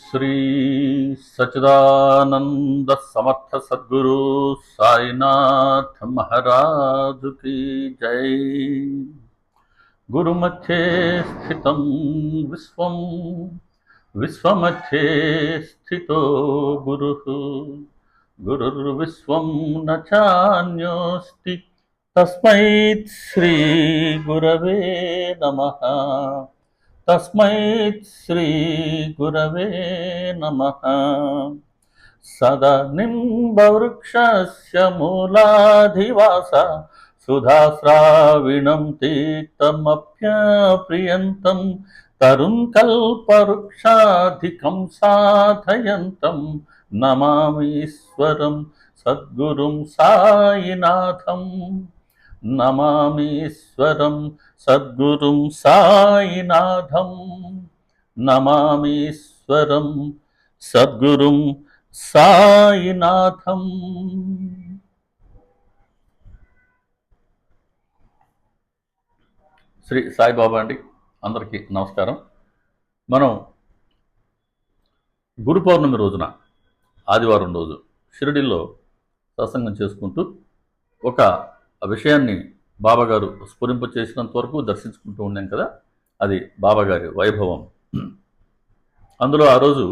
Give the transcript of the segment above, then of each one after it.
శ్రీ సచిదానంద సమర్థ సద్గురు సాయినాథ్ మహారాజు की जय। गुरुमध्ये स्थितं विश्वं विश्वमध्ये स्थितो गुरुः गुरुर्विश्वं न चान्योऽस्ति तस्मै श्री गुरवे नमः तस्मै श्री गुरवे नमः। सदा निम्बवृक्षस्य मूलाधिवास सुधाश्राविणं तीक्तमप्यप्रियन्तं तरुं कल्पवृक्षाधिकं साधयन्तं नमामीश्वरं सद्गुरुं साईनाथं नमामीश्वरं सद्गुरुं साईनाथं नमामीश्वरं सद्गुरुं సాయినాథం। శ్రీ సాయిబాబా అండి, అందరికీ నమస్కారం। మనం గురు పౌర్ణమి రోజున ఆదివారం రోజు షిరిడీలో సత్సంగం చేసుకుంటూ ఒక విషయాన్ని బాబాగారు స్ఫురింప చేసినంత వరకు దర్శించుకుంటూ ఉన్నాం కదా, అది బాబాగారి వైభవం। అందులో ఆ రోజు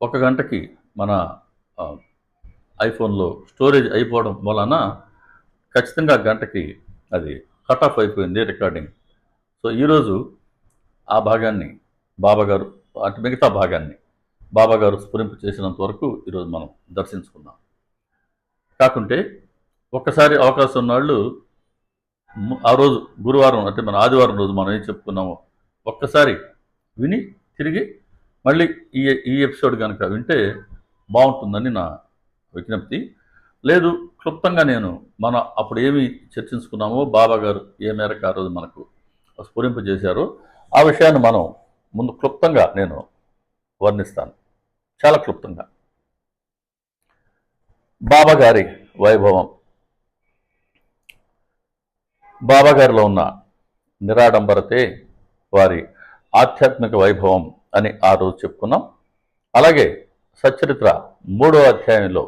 1 గంటకి మన ఐఫోన్లో స్టోరేజ్ అయిపోవడం వలన ఖచ్చితంగా గంటకి అది కట్ ఆఫ్ అయిపోయింది రికార్డింగ్। సో ఈరోజు ఆ భాగాన్ని బాబాగారు అటు మిగతా భాగాన్ని బాబాగారు స్ఫురింపు చేసినంత వరకు ఈరోజు మనం దర్శించుకుందాం। కాకుంటే ఒక్కసారి అవకాశం ఉన్నవాళ్ళు ఆ రోజు గురువారం అంటే మన ఆదివారం రోజు మనం ఏం చెప్పుకున్నామో ఒక్కసారి విని తిరిగి మళ్ళీ ఈ ఎపిసోడ్ కనుక వింటే బాగుంటుందని నా విజ్ఞప్తి। లేదు క్లుప్తంగా నేను మనం అప్పుడు ఏమి చర్చించుకున్నామో బాబాగారు ఏ మేరకు ఆ రోజు మనకు స్ఫురింపు చేశారో ఆ విషయాన్ని మనం ముందు క్లుప్తంగా నేను వర్ణిస్తాను, చాలా క్లుప్తంగా। బాబాగారి వైభవం, బాబాగారిలో ఉన్న నిరాడంబరతే వారి ఆధ్యాత్మిక వైభవం అని ఆ రోజు చెప్పుకున్నాం। అలాగే సచ్చరిత్ర 3వ అధ్యాయంలో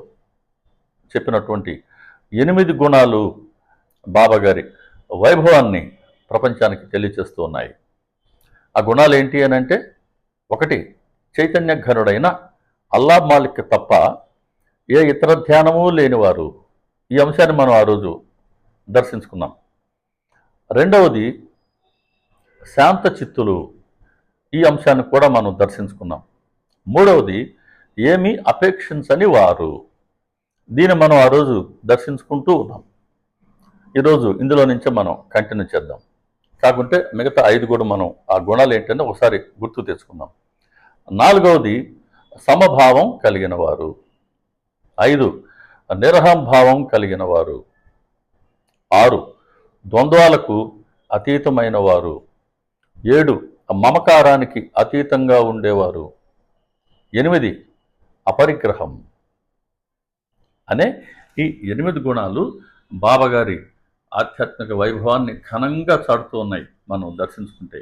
చెప్పినటువంటి 8 గుణాలు బాబాగారి వైభవాన్ని ప్రపంచానికి తెలియచేస్తూ ఉన్నాయి। ఆ గుణాలు ఏంటి అని అంటే, 1 చైతన్య ఘనుడైన అల్లా మాలిక్ తప్ప ఏ ఇతర ధ్యానము లేనివారు। ఈ అంశాన్ని మనం ఆ రోజు దర్శించుకున్నాం। 2వది శాంత చిత్తులు, ఈ అంశాన్ని కూడా మనం దర్శించుకున్నాం। 3వది ఏమీ అపేక్షించని వారు, దీన్ని మనం ఆ రోజు దర్శించుకుంటూ ఉన్నాం। ఈరోజు ఇందులో నుంచే మనం కంటిన్యూ చేద్దాం। కాకుంటే మిగతా 5 కూడా మనం ఆ గుణాలు ఏంటంటే ఒకసారి గుర్తు తెచ్చుకుందాం। 4వది సమభావం కలిగిన వారు, 5 నిరహంభావం కలిగిన వారు, 6 ద్వంద్వాలకు అతీతమైన వారు, 7 మమకారానికి అతీతంగా ఉండేవారు, 8 అపరిగ్రహం అనే ఈ 8 గుణాలు బాబాగారి ఆధ్యాత్మిక వైభవాన్ని ఘనంగా చాటుతూ ఉన్నాయి మనం దర్శించుకుంటే।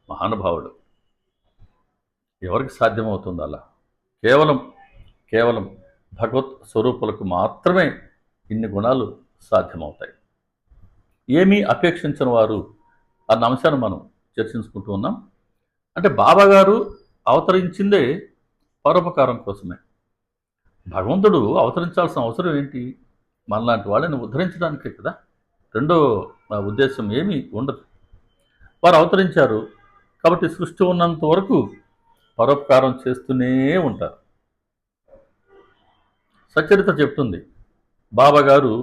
మహానుభావుడు, ఎవరికి సాధ్యమవుతుంది అలా? కేవలం భగవత్ స్వరూపులకు మాత్రమే ఇన్ని గుణాలు సాధ్యమవుతాయి। ఏమీ అపేక్షించని వారు అన్న అంశాన్ని మనం చర్చించుకుంటూ ఉన్నాం। అంటే బాబాగారు అవతరించిందే పరోపకారం కోసమే। భగవంతుడు అవతరించాల్సిన అవసరం ఏంటి? మనలాంటి వాళ్ళని ఉద్ధరించడానికే కదా, రెండో ఉద్దేశం ఏమీ ఉండదు। వారు అవతరించారు కాబట్టి సృష్టి ఉన్నంత వరకు పరోపకారం చేస్తూనే ఉంటారు। సచరిత్ర చెప్తుంది బాబాగారు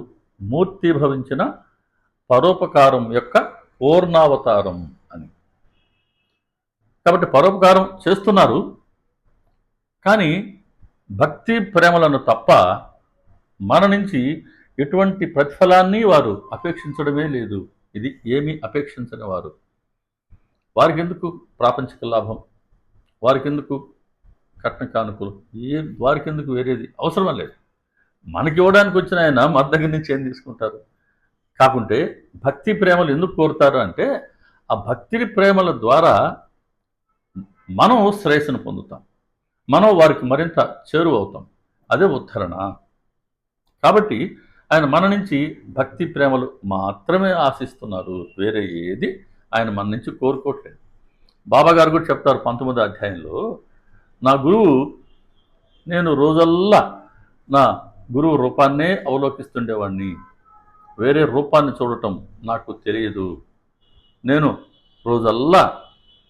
మూర్తిభవించిన పరోపకారం యొక్క పూర్ణావతారం అని। కాబట్టి పరోపకారం చేస్తున్నారు, కానీ భక్తి ప్రేమలను తప్ప మన నుంచి ఎటువంటి ప్రతిఫలాన్ని వారు అపేక్షించడమే లేదు। ఇది ఏమీ అపేక్షించని వారు। వారికి ఎందుకు ప్రాపంచిక లాభం, వారికి ఎందుకు కట్న కానుకలు, వారికి ఎందుకు వేరేది అవసరం లేదు। మనకి ఇవ్వడానికి వచ్చిన ఆయన మన దగ్గర నుంచి ఏం తీసుకుంటారు? కాకుంటే భక్తి ప్రేమలు ఎందుకు కోరుతారు అంటే, ఆ భక్తి ప్రేమల ద్వారా మనం శ్రేయస్సును పొందుతాం, మనం వారికి మరింత చేరువవుతాం. అదే ఉద్ధరణ. కాబట్టి ఆయన మన నుంచి భక్తి ప్రేమలు మాత్రమే ఆశిస్తున్నారు, వేరే ఏది ఆయన మన నుంచి కోరుకోవట్లేదు. బాబా గారు కూడా చెప్తారు 19వ అధ్యాయంలో, నా గురువు, నేను రోజల్లా నా గురువు రూపాన్నే అవలోకిస్తుండేవాడిని, వేరే రూపాన్ని చూడటం నాకు తెలియదు. నేను రోజల్లా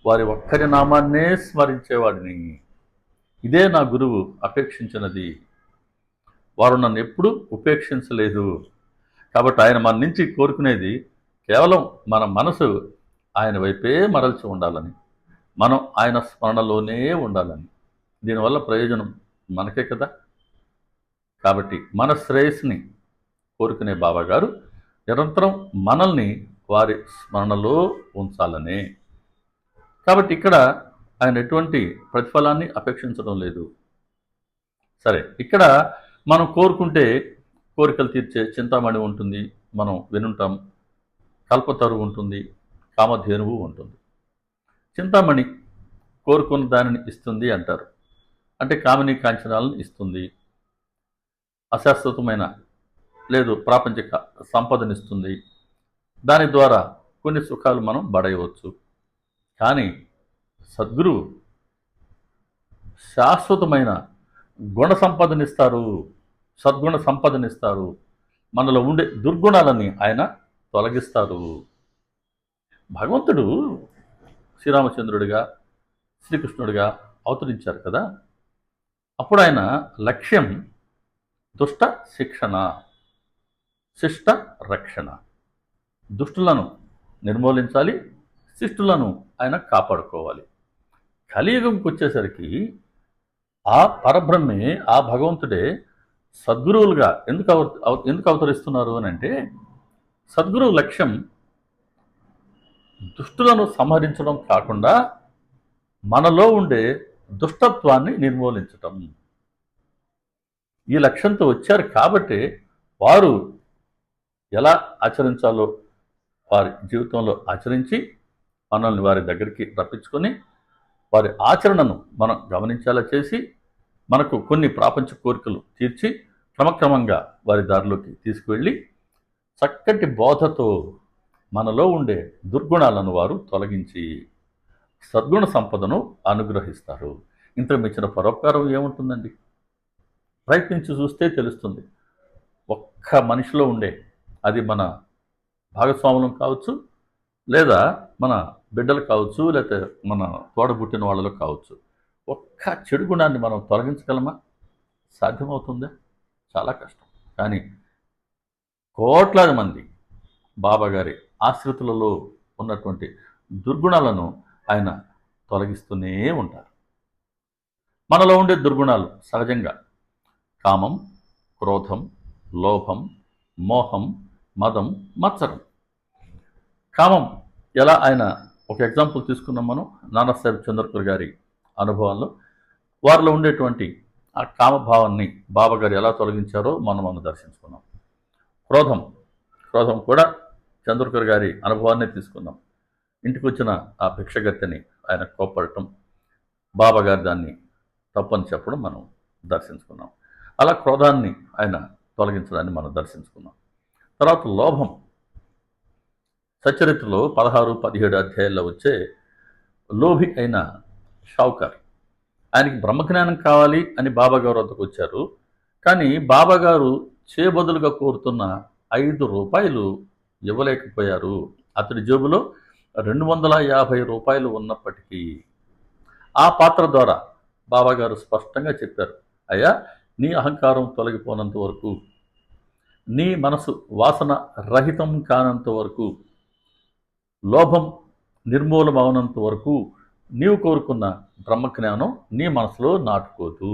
వారి ఒక్కరి నామాన్నే స్మరించేవాడిని. ఇదే నా గురువు అపేక్షించినది. వారు నన్ను ఎప్పుడూ ఉపేక్షించలేదు. కాబట్టి ఆయన మన నుంచి కోరుకునేది కేవలం మన మనసు ఆయన వైపే మరల్చి ఉండాలని, మనం ఆయన స్మరణలోనే ఉండాలని. దీనివల్ల ప్రయోజనం మనకే కదా. కాబట్టి మన శ్రేయస్సుని కోరుకునే బాబాగారు నిరంతరం మనల్ని వారి స్మరణలో ఉంచాలనే. కాబట్టి ఇక్కడ ఆయన ఎటువంటి ప్రతిఫలాన్ని అపేక్షించడం లేదు. సరే, ఇక్కడ మనం కోరుకుంటే కోరికలు తీర్చే చింతామణి ఉంటుంది, మనం వినుంటాం. కల్పతరువు ఉంటుంది, కామధేనువు ఉంటుంది. చింతామణి కోరుకున్న దానిని ఇస్తుంది అంటారు, అంటే కామిని కాంచనాలను ఇస్తుంది, అశాశ్వతమైన లేదు ప్రాపంచిక సంపదనిస్తుంది. దాని ద్వారా కొన్ని సుఖాలు మనం బడయవచ్చు. కానీ సద్గురువు శాశ్వతమైన గుణ సంపదనిస్తారు, సద్గుణ సంపదనిస్తారు. మనలో ఉండే దుర్గుణాలని ఆయన తొలగిస్తారు. భగవంతుడు శ్రీరామచంద్రుడిగా, శ్రీకృష్ణుడిగా అవతరించారు కదా. అప్పుడు ఆయన లక్ష్యం దుష్ట శిక్షణ, శిష్ట రక్షణ. దుష్టులను నిర్మూలించాలి, శిష్టులను ఆయన కాపాడుకోవాలి. కలియుగంకి వచ్చేసరికి ఆ పరబ్రహ్మే, ఆ భగవంతుడే సద్గురువులుగా ఎందుకు అవతరిస్తున్నారు అని అంటే, సద్గురువు లక్ష్యం దుష్టులను సంహరించడం కాకుండా మనలో ఉండే దుష్టత్వాన్ని నిర్మూలించటం. ఈ లక్ష్యంతో వచ్చారు కాబట్టి వారు ఎలా ఆచరించాలో వారి జీవితంలో ఆచరించి మనల్ని వారి దగ్గరికి రప్పించుకొని వారి ఆచరణను మనం గమనించేలా చేసి మనకు కొన్ని ప్రాపంచ కోరికలు తీర్చి క్రమక్రమంగా వారి దారిలోకి తీసుకువెళ్ళి చక్కటి బోధతో మనలో ఉండే దుర్గుణాలను వారు తొలగించి సద్గుణ సంపదను అనుగ్రహిస్తారు. ఇంతకు మించిన పరోపకారం ఏముంటుందండి? ప్రయత్నించి చూస్తే తెలుస్తుంది. ఒక్క మనిషిలో ఉండే, అది మన భాగస్వాములం కావచ్చు, లేదా మన బిడ్డలు కావచ్చు, లేకపోతే మన తోడబుట్టిన వాళ్ళలో కావచ్చు, ఒక్క చెడు గుణాన్ని మనం తొలగించగలమా? సాధ్యమవుతుందా? చాలా కష్టం. కానీ కోట్లాది మంది బాబాగారి ఆశ్రితులలో ఉన్నటువంటి దుర్గుణాలను ఆయన తొలగిస్తూనే ఉంటారు. మనలో ఉండే దుర్గుణాలు సహజంగా కామం, క్రోధం, లోభం, మోహం, మదం, మత్సరం. కామం ఎలా, ఆయన ఒక ఎగ్జాంపుల్ తీసుకున్నాం మనం నానాసాహెబ్ చంద్రకర్ గారి అనుభవాల్లో. వారిలో ఉండేటువంటి ఆ కామభావాన్ని బాబాగారు ఎలా తొలగించారో మనం దర్శించుకున్నాం. క్రోధం కూడా చంద్రకర్ గారి అనుభవాన్నే తీసుకున్నాం. ఇంటికి వచ్చిన ఆ భిక్షగత్తెని ఆయన కోప్పడటం, బాబాగారు దాన్ని తప్పని చెప్పడం మనం దర్శించుకున్నాం. అలా క్రోధాన్ని ఆయన తొలగించడాన్ని మనం దర్శించుకున్నాం. తర్వాత లోభం, సచరిత్రలో 16, 17 అధ్యాయాల్లో వచ్చే లోభి అయిన షావుకార్, ఆయనకి బ్రహ్మజ్ఞానం కావాలి అని బాబాగారు వద్దకు వచ్చారు. కానీ బాబాగారు చేయబదులుగా కోరుతున్న 5 రూపాయలు ఇవ్వలేకపోయారు. అతడి జేబులో 250 రూపాయలు ఉన్నప్పటికీ ఆ పాత్ర ద్వారా బాబాగారు స్పష్టంగా చెప్పారు, అయ్యా, నీ అహంకారం తొలగిపోనంత వరకు, నీ మనసు వాసన రహితం కానంత వరకు, లోభం నిర్మూలమవనంత వరకు నీవు కోరుకున్న బ్రహ్మజ్ఞానం నీ మనసులో నాటుకోదు.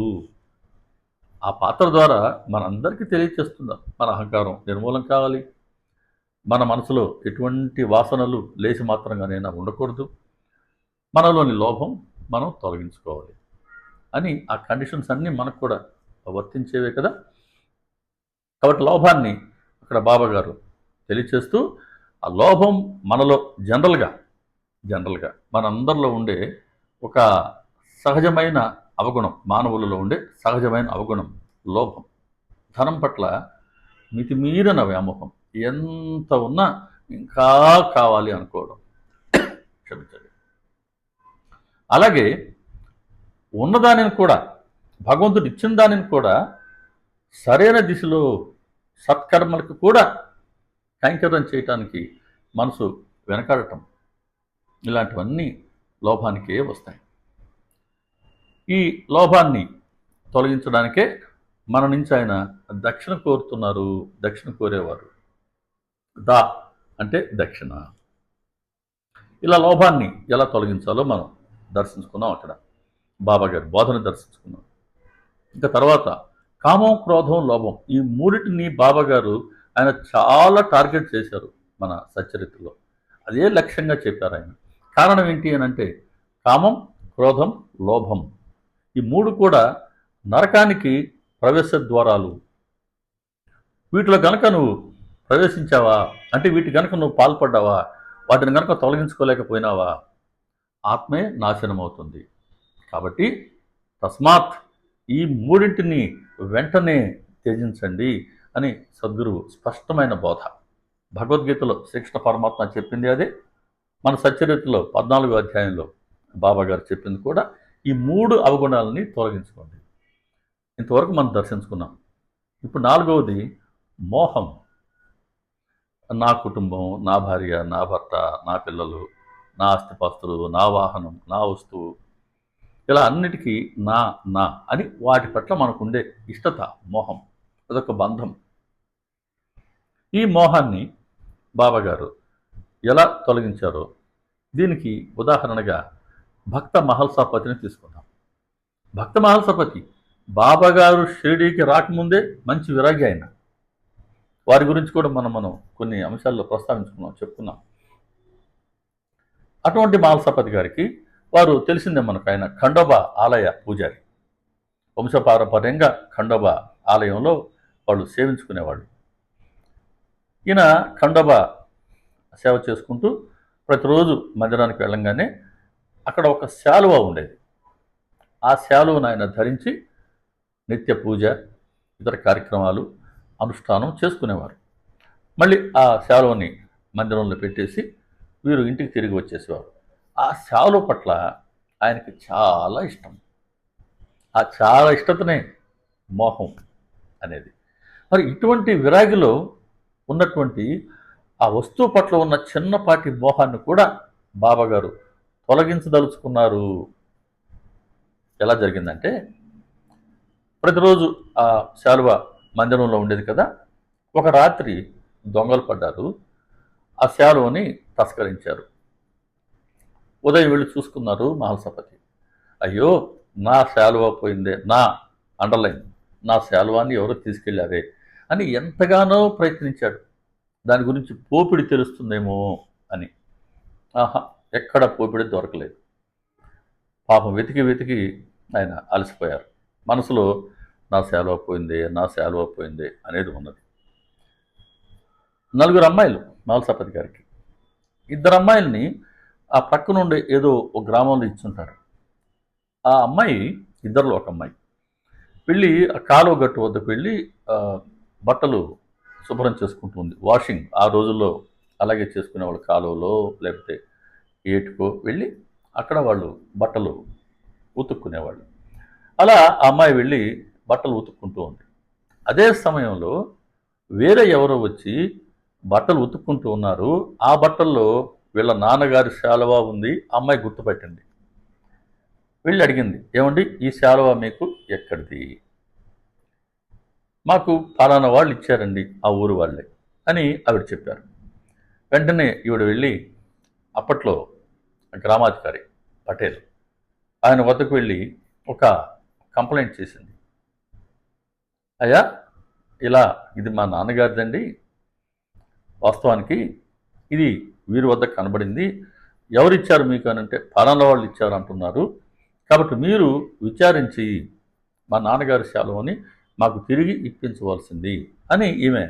ఆ పాత్ర ద్వారా మనందరికీ తెలియచేస్తుందా మన అహంకారం నిర్మూలం కావాలి, మన మనసులో ఎటువంటి వాసనలు లేచి మాత్రంగానైనా ఉండకూడదు, మనలోని లోభం మనం తొలగించుకోవాలి అని ఆ కండిషన్స్ అన్నీ మనకు కూడా వర్తించేవే కదా. కాబట్టి లోభాన్ని అక్కడ బాబాగారు తెలియచేస్తూ, ఆ లోభం మనలో జనరల్గా మనందరిలో ఉండే ఒక సహజమైన అవగుణం, మానవులలో ఉండే సహజమైన అవగుణం లోభం. ధనం పట్ల మితిమీరిన వ్యామోహం, ఎంత ఉన్నా ఇంకా కావాలి అనుకోవడం. క్షమించండి. అలాగే ఉన్నదానిని కూడా, భగవంతుడు ఇచ్చిన దానిని కూడా సరైన దిశలో సత్కర్మలకు కూడా కైంకర్యం చేయటానికి మనసు వెనకాడటం, ఇలాంటివన్నీ లోభానికే వస్తాయి. ఈ లోభాన్ని తొలగించడానికే మన నుంచి ఆయన దక్షిణ కోరుతున్నారు. దక్షిణ కోరేవారు దా అంటే దక్షిణ. ఇలా లోభాన్ని ఎలా తొలగించాలో మనం దర్శించుకున్నాం. అక్కడ బాబాగారి బోధన దర్శించుకున్నాం. ఇంకా తర్వాత కామం, క్రోధం, లోభం, ఈ మూడింటిని బాబాగారు ఆయన చాలా టార్గెట్ చేశారు మన సచ్చరిత్రలో. అదే లక్ష్యంగా చెప్పారు ఆయన. కారణం ఏంటి అని అంటే కామం, క్రోధం, లోభం, ఈ మూడు కూడా నరకానికి ప్రవేశ ద్వారాలు. వీటిలో గనక నువ్వు ప్రవేశించావా అంటే, వీటి గనక నువ్వు పాల్పడ్డావా, వాటిని గనక తొలగించుకోలేకపోయినావా, ఆత్మే నాశనం అవుతుంది. కాబట్టి తస్మాత్ ఈ మూడింటిని వెంటనే త్యజించండి అని సద్గురువు స్పష్టమైన బోధ. భగవద్గీతలో శ్రీకృష్ణ పరమాత్మ చెప్పింది అదే, మన సచ్చరిత్రలో 14వ అధ్యాయంలో బాబాగారు చెప్పింది కూడా ఈ మూడు అవగుణాలని తొలగించుకోండి. ఇంతవరకు మనం దర్శించుకున్నాం. ఇప్పుడు 4వది మోహం. నా కుటుంబం, నా భార్య, నా భర్త, నా పిల్లలు, నా ఆస్తిపాస్తులు, నా వాహనం, నా వస్తువు, ఇలా అన్నిటికీ నా నా అని వాటి పట్ల మనకుండే ఇష్టత, మోహం, అదొక బంధం. ఈ మోహాన్ని బాబాగారు ఎలా తొలగించారో దీనికి ఉదాహరణగా భక్త మహల్సాపతిని తీసుకుందాం. భక్త మహల్సాపతి బాబాగారు షిరిడీకి రాకముందే మంచి విరాగి ఆయన. వారి గురించి కూడా మనం కొన్ని అంశాల్లో చెప్పుకున్నాం. అటువంటి మహల్సాపతి గారికి వారు తెలిసిందే మనకు, ఆయన ఖండోబా ఆలయ పూజారి. వంశపారంపర్యంగా ఖండోబా ఆలయంలో వాళ్ళు సేవించుకునేవాళ్ళు. ఈయన ఖండోబా సేవ చేసుకుంటూ ప్రతిరోజు మందిరానికి వెళ్ళంగానే అక్కడ ఒక శాలువ ఉండేది. ఆ శాలువను ఆయన ధరించి నిత్య పూజ, ఇతర కార్యక్రమాలు, అనుష్ఠానం చేసుకునేవారు. మళ్ళీ ఆ శాలువని మందిరంలో పెట్టేసి వీరు ఇంటికి తిరిగి వచ్చేసేవారు. ఆ శాలువ పట్ల ఆయనకి చాలా ఇష్టం. ఆ చాలా ఇష్టతనే మోహం అనేది. మరి ఇటువంటి విరాగిలో ఉన్నటువంటి ఆ వస్తువు పట్ల ఉన్న చిన్నపాటి మోహాన్ని కూడా బాబాగారు తొలగించదలుచుకున్నారు. ఎలా జరిగిందంటే, ప్రతిరోజు ఆ శాలువ మందిరంలో ఉండేది కదా, ఒక రాత్రి దొంగలు పడ్డారు, ఆ శాలువని తస్కరించారు. ఉదయం వెళ్ళి చూసుకున్నారు మహల్సాపతి. అయ్యో, నా శాలువ పోయిందే, నా అండర్లైన్, నా శాలువాన్ని ఎవరో తీసుకెళ్లారే అని ఎంతగానో ప్రయత్నించాడు. దాని గురించి పోపిడి తెలుస్తుందేమో అని. ఆహా, ఎక్కడ పోపిడి దొరకలేదు. పాపం వెతికి వెతికి ఆయన అలసిపోయారు. మనసులో నా శాలువ పోయిందే, నా శాలువ పోయిందే అనేది ఉన్నది. 4 అమ్మాయిలు మహల్సాపతి గారికి. 2 అమ్మాయిల్ని ఆ పక్క నుండి ఏదో ఒక గ్రామంలో ఇచ్చుంటారు. ఆ అమ్మాయి, ఇద్దరిలో ఒక అమ్మాయి వెళ్ళి ఆ కాలువ గట్టు వద్దకు వెళ్ళి బట్టలు శుభ్రం చేసుకుంటూ ఉంది. వాషింగ్ ఆ రోజుల్లో అలాగే చేసుకునేవాళ్ళు, కాలువలో లేకపోతే ఏటుకో వెళ్ళి అక్కడ వాళ్ళు బట్టలు ఉతుక్కునేవాళ్ళు. అలా ఆ అమ్మాయి వెళ్ళి బట్టలు ఉతుక్కుంటూ ఉంది. అదే సమయంలో వేరే ఎవరో వచ్చి బట్టలు ఉతుక్కుంటూ ఉన్నారు. ఆ బట్టల్లో వీళ్ళ నాన్నగారి శాలువా ఉంది. అమ్మాయి గుర్తుపట్టింది. వెళ్ళి అడిగింది, ఏమండి ఈ శాలువా మీకు ఎక్కడిది? మాకు ఫలానా వాళ్ళు ఇచ్చారండి, ఆ ఊరు వాళ్ళే అని ఆవిడ చెప్పారు. వెంటనే ఈవిడ వెళ్ళి అప్పట్లో గ్రామాధికారి పటేల్ ఆయన వద్దకు వెళ్ళి ఒక కంప్లైంట్ చేసింది. అయ్యా, ఇలా ఇది మా నాన్నగారిదండి, వాస్తవానికి ఇది వీరి వద్ద కనబడింది, ఎవరిచ్చారు మీకు అని అంటే ఫలానా వాళ్ళు ఇచ్చారు అంటున్నారు, కాబట్టి మీరు విచారించి మా నాన్నగారి శాలువని మాకు తిరిగి ఇప్పించవలసింది అని ఈమె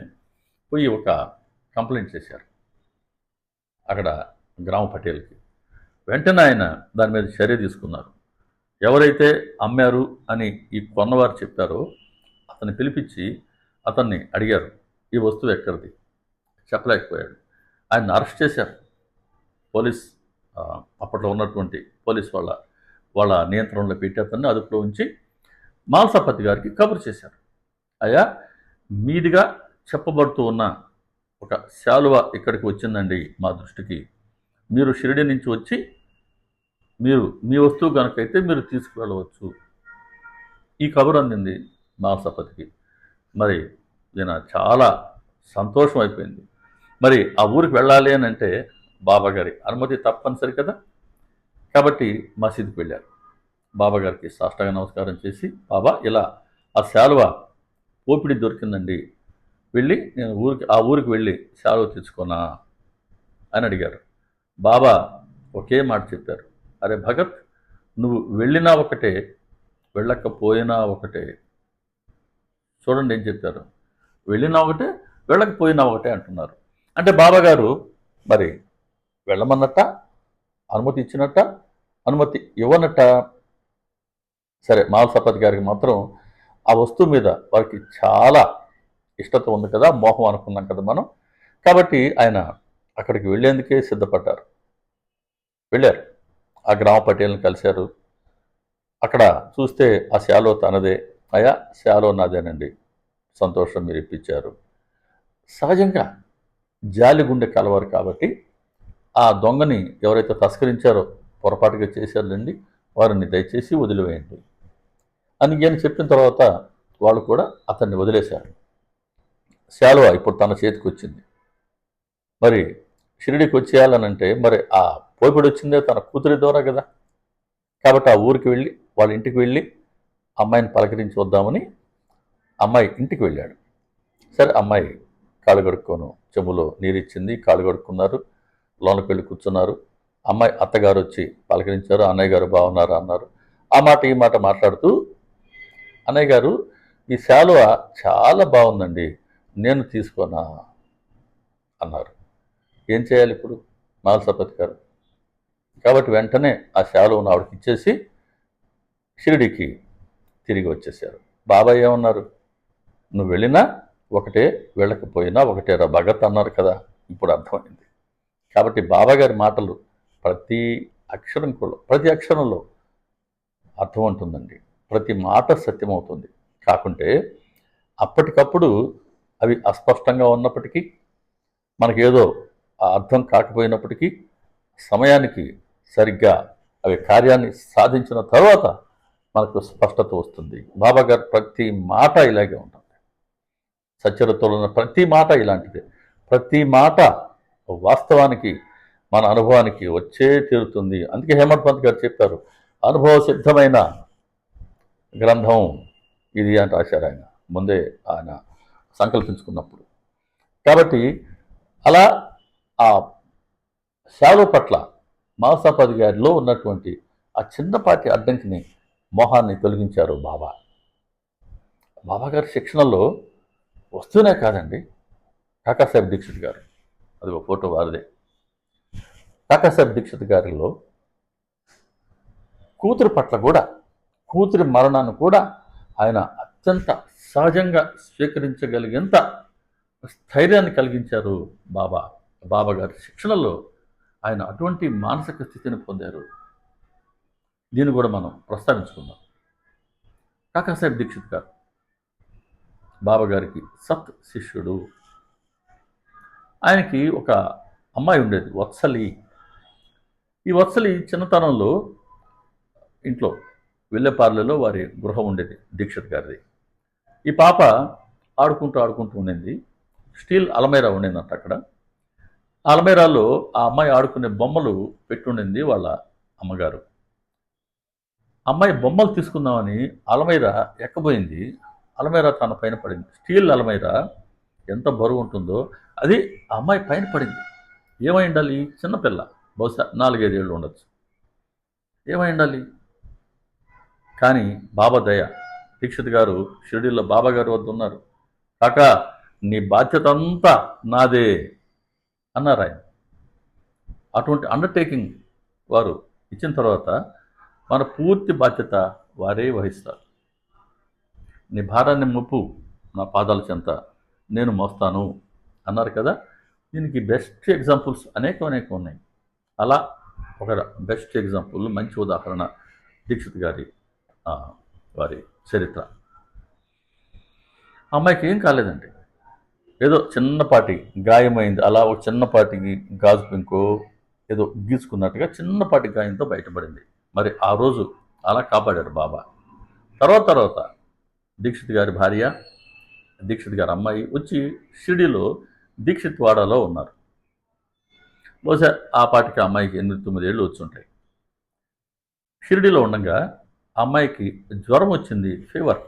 పోయి ఒక కంప్లైంట్ చేశారు అక్కడ గ్రామ పటేల్కి. వెంటనే ఆయన దాని మీద చర్య తీసుకున్నారు. ఎవరైతే అమ్మారు అని ఈ కొన్నవారు చెప్పారో అతన్ని పిలిపించి అతన్ని అడిగారు, ఈ వస్తువు ఎక్కడిది? చెప్పలేకపోయాడు. ఆయన అరెస్ట్ చేశారు. పోలీస్ ఆ, అప్పట్లో ఉన్నటువంటి పోలీస్ వాళ్ళ నియంత్రణలో పెట్టి అతన్ని అదుపులో ఉంచి మాల్సాపతి గారికి కబురు చేశారు. అయ్యా, మీదిగా చెప్పబడుతూ ఉన్న ఒక శాలువ ఇక్కడికి వచ్చిందండి మా దృష్టికి. మీరు షిరిడి నుంచి వచ్చి మీరు మీ వస్తువు కనుకైతే మీరు తీసుకువెళ్ళవచ్చు. ఈ కబురు అందింది మాల్సాపతికి. మరి ఈయన చాలా సంతోషం అయిపోయింది. మరి ఆ ఊరికి వెళ్ళాలి అని అంటే బాబాగారి అనుమతి తప్పనిసరి కదా. కాబట్టి మసీదుకి వెళ్ళారు. బాబాగారికి సాష్టాంగ నమస్కారం చేసి, బాబా ఇలా ఆ శాలువ ఓపిడి దొరికిందండి, వెళ్ళి నేను ఆ ఊరికి వెళ్ళి శాలువ తెచ్చుకోనా అని అడిగారు. బాబా ఒకే మాట చెప్పారు, అరే భగత్, నువ్వు వెళ్ళినా ఒకటే, వెళ్ళకపోయినా ఒకటే. చూడండి ఏం చెప్పారు, వెళ్ళినా ఒకటే, వెళ్ళకపోయినా ఒకటే అంటున్నారు. అంటే బాబాగారు మరి వెళ్ళమన్నట్ట, అనుమతి ఇచ్చినట్ట, అనుమతి ఇవ్వనట్ట. సరే, మాల్సాపతి గారికి మాత్రం ఆ వస్తువు మీద వారికి చాలా ఇష్టత ఉంది కదా, మోహం అనుకున్నాం కదా మనం. కాబట్టి ఆయన అక్కడికి వెళ్ళేందుకే సిద్ధపడ్డారు. వెళ్ళారు, ఆ గ్రామ పటేల్ని కలిశారు. అక్కడ చూస్తే ఆ శాలో తనదే. అయా, శాలో నాదేనండి, సంతోషం, మీరు ఇప్పించారు. సహజంగా జాలి గుండె కలవారు కాబట్టి ఆ దొంగని ఎవరైతే తస్కరించారో, పొరపాటుగా చేశారండి, వారిని దయచేసి వదిలివేయండి అని చెప్పిన తర్వాత వాళ్ళు కూడా అతన్ని వదిలేశారు. శాలువా ఇప్పుడు తన చేతికి వచ్చింది. మరి షిరిడికి వచ్చేయాలనంటే మరి ఆ పోయిపడి వచ్చిందే తన కూతురి ద్వారా కదా. కాబట్టి ఆ ఊరికి వెళ్ళి, వాళ్ళ ఇంటికి వెళ్ళి అమ్మాయిని పలకరించి వద్దామని అమ్మాయి ఇంటికి వెళ్ళాడు. సరే, అమ్మాయి కాళ్ళు కడుక్కోను చెంబులో నీరిచ్చింది, కాళ్ళు కడుక్కున్నారు, లోనకి వెళ్ళి కూర్చున్నారు. అమ్మాయి అత్తగారు వచ్చి పలకరించారు, అన్నయ్య గారు బాగున్నారా అన్నారు. ఆ మాట ఈ మాట మాట్లాడుతూ, అన్నయ్య గారు, ఈ శాలువ చాలా బాగుందండి, నేను తీసుకోనా అన్నారు. ఏం చేయాలి ఇప్పుడు మాల్సాపతి గారు? కాబట్టి వెంటనే ఆ శాలువను ఆవిడకి ఇచ్చేసి షిరిడికి తిరిగి వచ్చేసారు. బాబాయ్ ఏమన్నారు, నువ్వు వెళ్ళినా ఒకటే, వెళ్ళకపోయినా ఒకటే రా భగత్ అన్నారు కదా. ఇప్పుడు అర్థమైంది. కాబట్టి బాబాగారి మాటలు ప్రతి ప్రతి అక్షరంలో అర్థం ఉంటుందండి. ప్రతి మాట సత్యమవుతుంది. కాకుంటే అప్పటికప్పుడు అవి అస్పష్టంగా ఉన్నప్పటికీ, మనకేదో ఆ అర్థం కాకపోయినప్పటికీ, సమయానికి సరిగ్గా అవి కార్యాన్ని సాధించిన తర్వాత మనకు స్పష్టత వస్తుంది. బాబాగారు ప్రతి మాట ఇలాగే ఉంటుంది. సచ్చరిత్రలో ఉన్న ప్రతి మాట ఇలాంటిదే. ప్రతి మాట వాస్తవానికి మన అనుభవానికి వచ్చే తీరుతుంది. అందుకే హేమంత్ పంత్ గారు చెప్పారు, అనుభవ సిద్ధమైన గ్రంథం ఇది అని రాశారు ఆయన ముందే, ఆయన సంకల్పించుకున్నప్పుడు. కాబట్టి అలా ఆ శాలువ పట్ల మాల్సాపతి గారిలో ఉన్నటువంటి ఆ చిన్నపాటి అడ్డంకిని, మోహాన్ని తొలగించారు బాబా. బాబాగారి శిక్షణలో వస్తూనే కాదండి, కాకాసాహెబ్ దీక్షిత్ గారు, అది ఒక ఫోటో వారిదే. కాకాసాహెబ్ దీక్షిత్ గారిలో కూతురు పట్ల కూడా, కూతురి మరణాన్ని కూడా ఆయన అత్యంత సహజంగా స్వీకరించగలిగేంత స్థైర్యాన్ని కలిగించారు బాబాగారి శిక్షణలో. ఆయన అటువంటి మానసిక స్థితిని పొందారు. దీన్ని కూడా మనం ప్రస్తావించుకుందాం. కాకాసాహెబ్ దీక్షిత్ గారు బాబాగారికి సత్ శిష్యుడు. ఆయనకి ఒక అమ్మాయి ఉండేది, వత్సలి. ఈ వత్సలి చిన్నతనంలో ఇంట్లో వెల్లెపార్లలో వారి గృహం ఉండేది, దీక్షిత్ గారిది. ఈ పాప ఆడుకుంటూ ఉండింది. స్టీల్ అలమైరా ఉండిందంట అక్కడ. ఆ అలమైరాలో ఆ అమ్మాయి ఆడుకునే బొమ్మలు పెట్టుండింది వాళ్ళ అమ్మగారు. అమ్మాయి బొమ్మలు తీసుకుందామని అలమైరా ఎక్కబోయింది. అలమైరా తన పైన పడింది. స్టీల్ అలమైరా ఎంత బరువు ఉంటుందో అది ఆ అమ్మాయి పైన పడింది. ఏమై ఉండాలి? చిన్నపిల్ల, బహుశా 4-5 ఏళ్ళు ఉండొచ్చు. ఏమై ఉండాలి? కానీ బాబా దయ, దీక్షిత్ గారు షిరిడీలో బాబాగారు వద్ద ఉన్నారు. కాకా, నీ బాధ్యత అంతా నాదే అన్నారు ఆయన. అటువంటి అండర్టేకింగ్ వారు ఇచ్చిన తర్వాత మన పూర్తి బాధ్యత వారే వహిస్తారు. నీ భారాన్ని మోపు నా పాదాల చెంత నేను మోస్తాను అన్నారు కదా. దీనికి బెస్ట్ ఎగ్జాంపుల్స్ అనేకం అనేకం ఉన్నాయి. అలా ఒక బెస్ట్ ఎగ్జాంపుల్, మంచి ఉదాహరణ దీక్షిత్ గారి ఆ, వారి చరిత్ర. ఆ అమ్మాయికి ఏం కాలేదండి, ఏదో చిన్నపాటి గాయమైంది, అలా ఒక చిన్నపాటికి గాజు పెంకో ఏదో గీసుకున్నట్టుగా చిన్నపాటి గాయంతో బయటపడింది. మరి ఆ రోజు అలా కాపాడారు బాబా. తర్వాత తర్వాత దీక్షిత్ గారి భార్య, దీక్షిత్ గారి అమ్మాయి వచ్చి షిరిడీలో దీక్షిత్ వాడాలో ఉన్నారు. బహుశా ఆ పాటికి ఆ అమ్మాయికి 8-9 ఏళ్ళు వచ్చి ఉంటాయి. షిరిడీలో ఉండగా ఆ అమ్మాయికి జ్వరం వచ్చింది, ఫీవర్.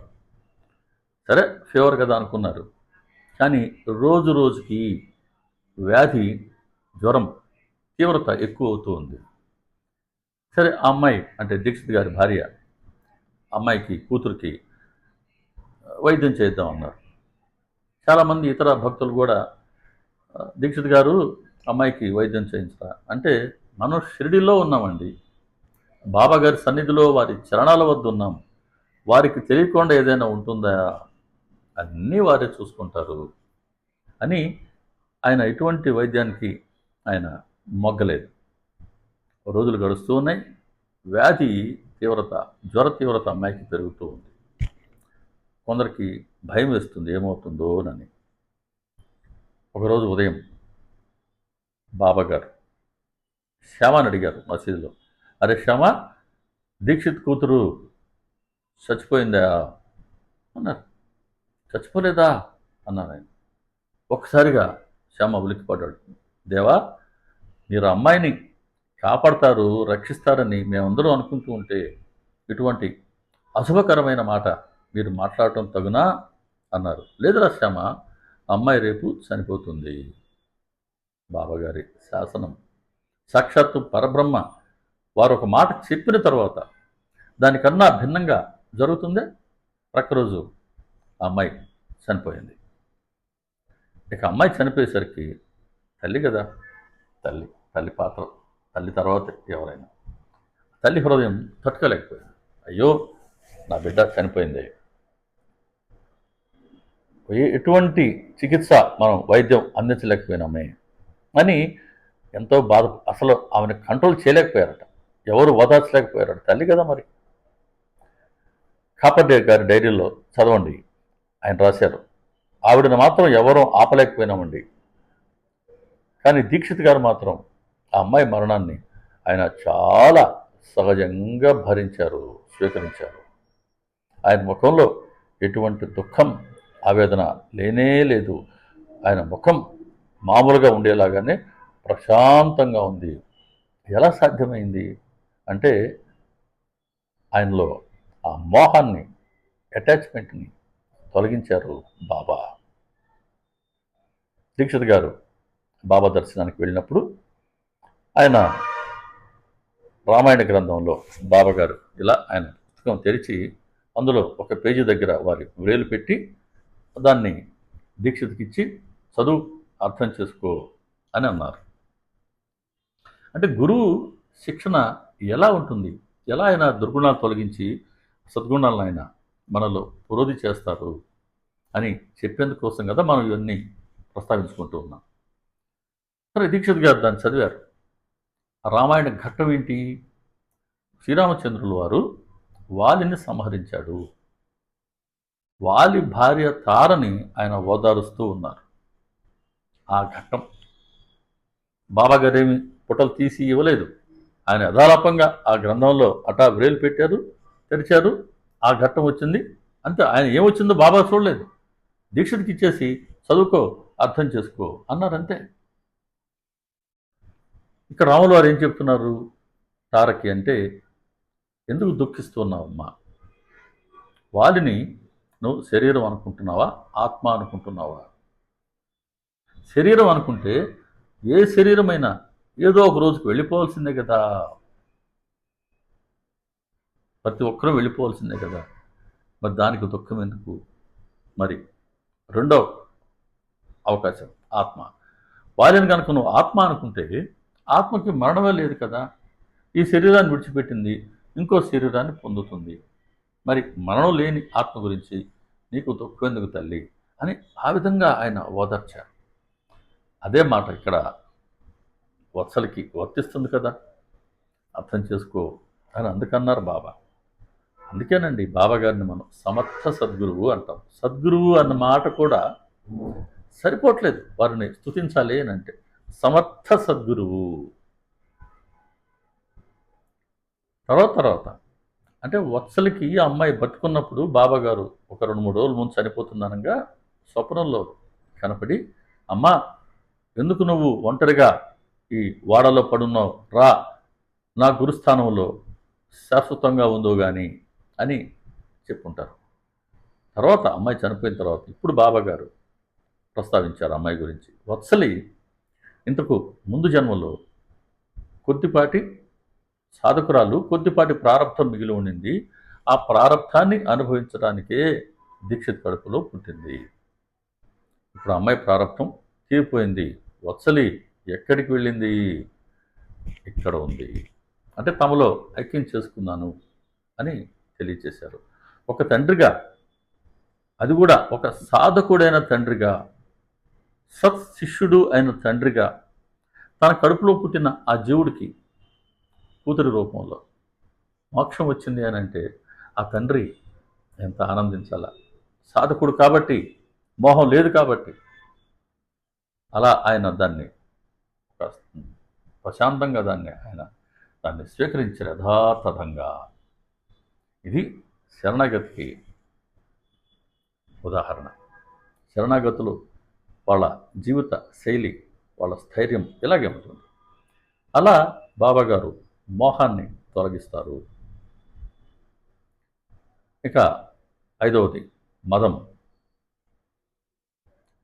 సరే ఫీవర్ కదా అనుకున్నారు, కానీ రోజు రోజుకి వ్యాధి, జ్వరం తీవ్రత ఎక్కువ అవుతూ ఉంది. సరే ఆ అమ్మాయి అంటే దీక్షిత్ గారి భార్య అమ్మాయికి కూతురికి వైద్యం చేద్దాం అన్నారు. చాలామంది ఇతర భక్తులు కూడా దీక్షిత్ గారు అమ్మాయికి వైద్యం చేయించరా అంటే, మనం షిరిడీలో ఉన్నామండి, బాబా గారి సన్నిధిలో వారి చరణాల వద్ద ఉన్నాం, వారికి తెలియకుండా ఏదైనా ఉంటుందా, అన్నీ వారే చూసుకుంటారు అని ఆయన ఎటువంటి వైద్యానికి ఆయన మొగ్గలేదు. రోజులు గడుస్తూ ఉన్నాయి, వ్యాధి తీవ్రత, జ్వర తీవ్రత అమ్మాయికి పెరుగుతూ ఉంది. కొందరికి భయం వేస్తుంది ఏమవుతుందో అని. ఒకరోజు ఉదయం బాబా గారు శ్యామని అడిగారు మసీదులో, అరే శ్యామ, దీక్షిత్ కూతురు చచ్చిపోయిందా అన్నారు. చచ్చిపోలేదా అన్నారు ఆయన. ఒక్కసారిగా శ్యామ ఉలిక్కిపడ్డాడు. దేవా, మీరు అమ్మాయిని కాపాడతారు, రక్షిస్తారని మేమందరం అనుకుంటూ ఉంటే ఇటువంటి అశుభకరమైన మాట మీరు మాట్లాడటం తగునా అన్నారు. లేదురా శ్యామ, అమ్మాయి రేపు చనిపోతుంది. బాబాగారి శాసనం, సాక్షాత్తు పరబ్రహ్మ వారు ఒక మాట చెప్పిన తర్వాత దానికన్నా భిన్నంగా జరుగుతుందే. ప్రక్కరోజు ఆ అమ్మాయి చనిపోయింది. ఇక అమ్మాయి చనిపోయేసరికి తల్లి కదా, తల్లి తల్లి పాత్ర, తల్లి తర్వాత ఎవరైనా, తల్లి హృదయం తట్టుకోలేకపోయింది. అయ్యో నా బిడ్డ చనిపోయింది, ఎటువంటి చికిత్స మనం వైద్యం అందించలేకపోయినామే అని ఎంతో బాధ, అసలు ఆమెను కంట్రోల్ చేయలేకపోయారట, ఎవరు ఓదార్చలేకపోయారట. తల్లి కదా మరి. కాపర్డే గారి డైరీలో చదవండి, ఆయన రాశారు, ఆవిడని మాత్రం ఎవరూ ఆపలేకపోయినామండి, కానీ దీక్షిత్ గారు మాత్రం ఆ అమ్మాయి మరణాన్ని ఆయన చాలా సహజంగా భరించారు, స్వీకరించారు. ఆయన ముఖంలో ఎటువంటి దుఃఖం, ఆవేదన లేనే లేదు. ఆయన ముఖం మామూలుగా ఉండేలాగానే ప్రశాంతంగా ఉంది. ఎలా సాధ్యమైంది అంటే, ఆయనలో ఆ మోహాన్ని, అటాచ్మెంట్ని తొలగించారు బాబా. దీక్షిత్ గారు బాబా దర్శనానికి వెళ్ళినప్పుడు ఆయన రామాయణ గ్రంథంలో బాబా గారు ఇలా ఆయన పుస్తకం తెరిచి అందులో ఒక పేజీ దగ్గర వారి వ్రేలు పెట్టి దాన్ని దీక్షిత్కి ఇచ్చి చదువు, అర్థం చేసుకో అని అన్నారు. అంటే గురువు శిక్షణ ఎలా ఉంటుంది, ఎలా ఆయన దుర్గుణాలు తొలగించి సద్గుణాలను ఆయన మనలో పురోధి చేస్తారు అని చెప్పేందుకోసం కదా మనం ఇవన్నీ ప్రస్తావించుకుంటూ ఉన్నాం. సరే దీక్షిత్ గారు దాన్ని చదివారు. ఆ రామాయణ ఘట్టం ఏంటి? శ్రీరామచంద్రుల వారు వాలిని సంహరించాడు, వాలి భార్య తారని ఆయన ఓదారుస్తూ ఉన్నారు. ఆ ఘట్టం బాబా గారేమి పుటలు తీసి ఇవ్వలేదు, ఆయన యథాలాపంగా ఆ గ్రంథంలో అటా వ్రేలు పెట్టారు, తెరిచారు, ఆ ఘట్టం వచ్చింది అంతే. ఆయన ఏమొచ్చిందో బాబా చూడలేదు, దీక్షిత్కి ఇచ్చేసి చదువుకో, అర్థం చేసుకో అన్నారంతే. ఇక్కడ రాములు వారు ఏం చెప్తున్నారు తారకి అంటే, ఎందుకు దుఃఖిస్తున్నావమ్మా, వాలిని నువ్వు శరీరం అనుకుంటున్నావా, ఆత్మ అనుకుంటున్నావా? శరీరం అనుకుంటే ఏ శరీరమైనా ఏదో ఒక రోజుకు వెళ్ళిపోవాల్సిందే కదా, ప్రతి ఒక్కరూ వెళ్ళిపోవాల్సిందే కదా, మరి దానికి దుఃఖం ఎందుకు? మరి రెండో అవకాశం ఆత్మ. వాలిని కనుక నువ్వు ఆత్మ అనుకుంటే ఆత్మకి మరణమే లేదు కదా, ఈ శరీరాన్ని విడిచిపెట్టింది ఇంకో శరీరాన్ని పొందుతుంది. మరి మరణం లేని ఆత్మ గురించి నీకు దుఃఖం ఎందుకు తల్లి అని ఆ విధంగా ఆయన ఓదార్చారు. అదే మాట ఇక్కడ వత్సలకి వర్తిస్తుంది కదా, అర్థం చేసుకో అని అందుకన్నారు బాబా. అందుకేనండి బాబా గారిని మనం సమర్థ సద్గురువు అంటాం. సద్గురువు అన్న మాట కూడా సరిపోవట్లేదు, వారిని స్తుతించాలి అని అంటే సమర్థ సద్గురువు. తర్వాత అంటే వత్సలకి ఆ అమ్మాయి బతుకున్నప్పుడు బాబా గారు ఒక 2-3 రోజుల ముందు చనిపోతున్నానగా స్వప్నంలో కనపడి, అమ్మా ఎందుకు నువ్వు ఒంటరిగా ఈ వాడలో పడున్నావు, రా నా గురుస్థానంలో శాశ్వతంగా ఉందో కానీ అని చెప్పుంటారు. తర్వాత అమ్మాయి చనిపోయిన తర్వాత ఇప్పుడు బాబా గారు ప్రస్తావించారు అమ్మాయి గురించి. వత్సలి ఇంతకు ముందు జన్మలో కొద్దిపాటి సాధకురాలు, కొద్దిపాటి ప్రారంధం మిగిలి ఉండింది. ఆ ప్రారంధాన్ని అనుభవించడానికే దీక్షిత్ కడుపులో పుట్టింది. ఇప్పుడు అమ్మాయి ప్రారంధం తీరిపోయింది. వత్సలి ఎక్కడికి వెళ్ళింది? ఇక్కడ ఉంది. అంటే తమలో ఐక్యం చేసుకున్నాను అని తెలియచేశారు. ఒక తండ్రిగా, అది కూడా ఒక సాధకుడైన తండ్రిగా, సత్ శిష్యుడు అయిన తండ్రిగా తన కడుపులో పుట్టిన ఆ జీవుడికి కూతురి రూపంలో మోక్షం వచ్చింది అని అంటే ఆ తండ్రి ఎంత ఆనందించాలా. సాధకుడు కాబట్టి, మోహం లేదు కాబట్టి అలా ఆయన దాన్ని ప్రశాంతంగా దాన్ని స్వీకరించారు యథాతథంగా. ఇది శరణాగతికి ఉదాహరణ. శరణాగతులు వాళ్ళ జీవిత శైలి, వాళ్ళ స్థైర్యం ఇలాగే ఉంటుంది. అలా బాబాగారు మోహాన్ని తొలగిస్తారు. ఇక 5వది మదం.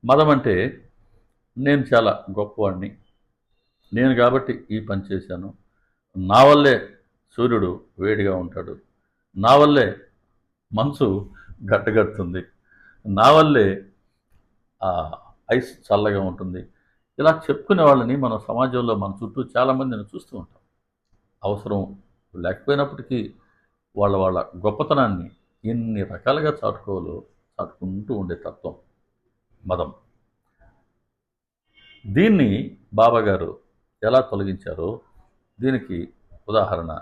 మదం అంటే నేను చాలా గొప్పవాడిని, నేను కాబట్టి ఈ పని చేశాను, నా వల్లే సూర్యుడు వేడిగా ఉంటాడు, నా వల్లే మంచు గట్టగడుతుంది, నా వల్లే ఐస్ చల్లగా ఉంటుంది. ఇలా చెప్పుకునే వాళ్ళని మనం సమాజంలో మన చుట్టూ చాలామందిని చూస్తూ ఉంటాం. అవసరం లేకపోయినప్పటికీ వాళ్ళ గొప్పతనాన్ని ఎన్ని రకాలుగా చాటుకుంటూ ఉండే తత్వం మదం. దీన్ని బాబాగారు ఎలా తొలగించారో దీనికి ఉదాహరణ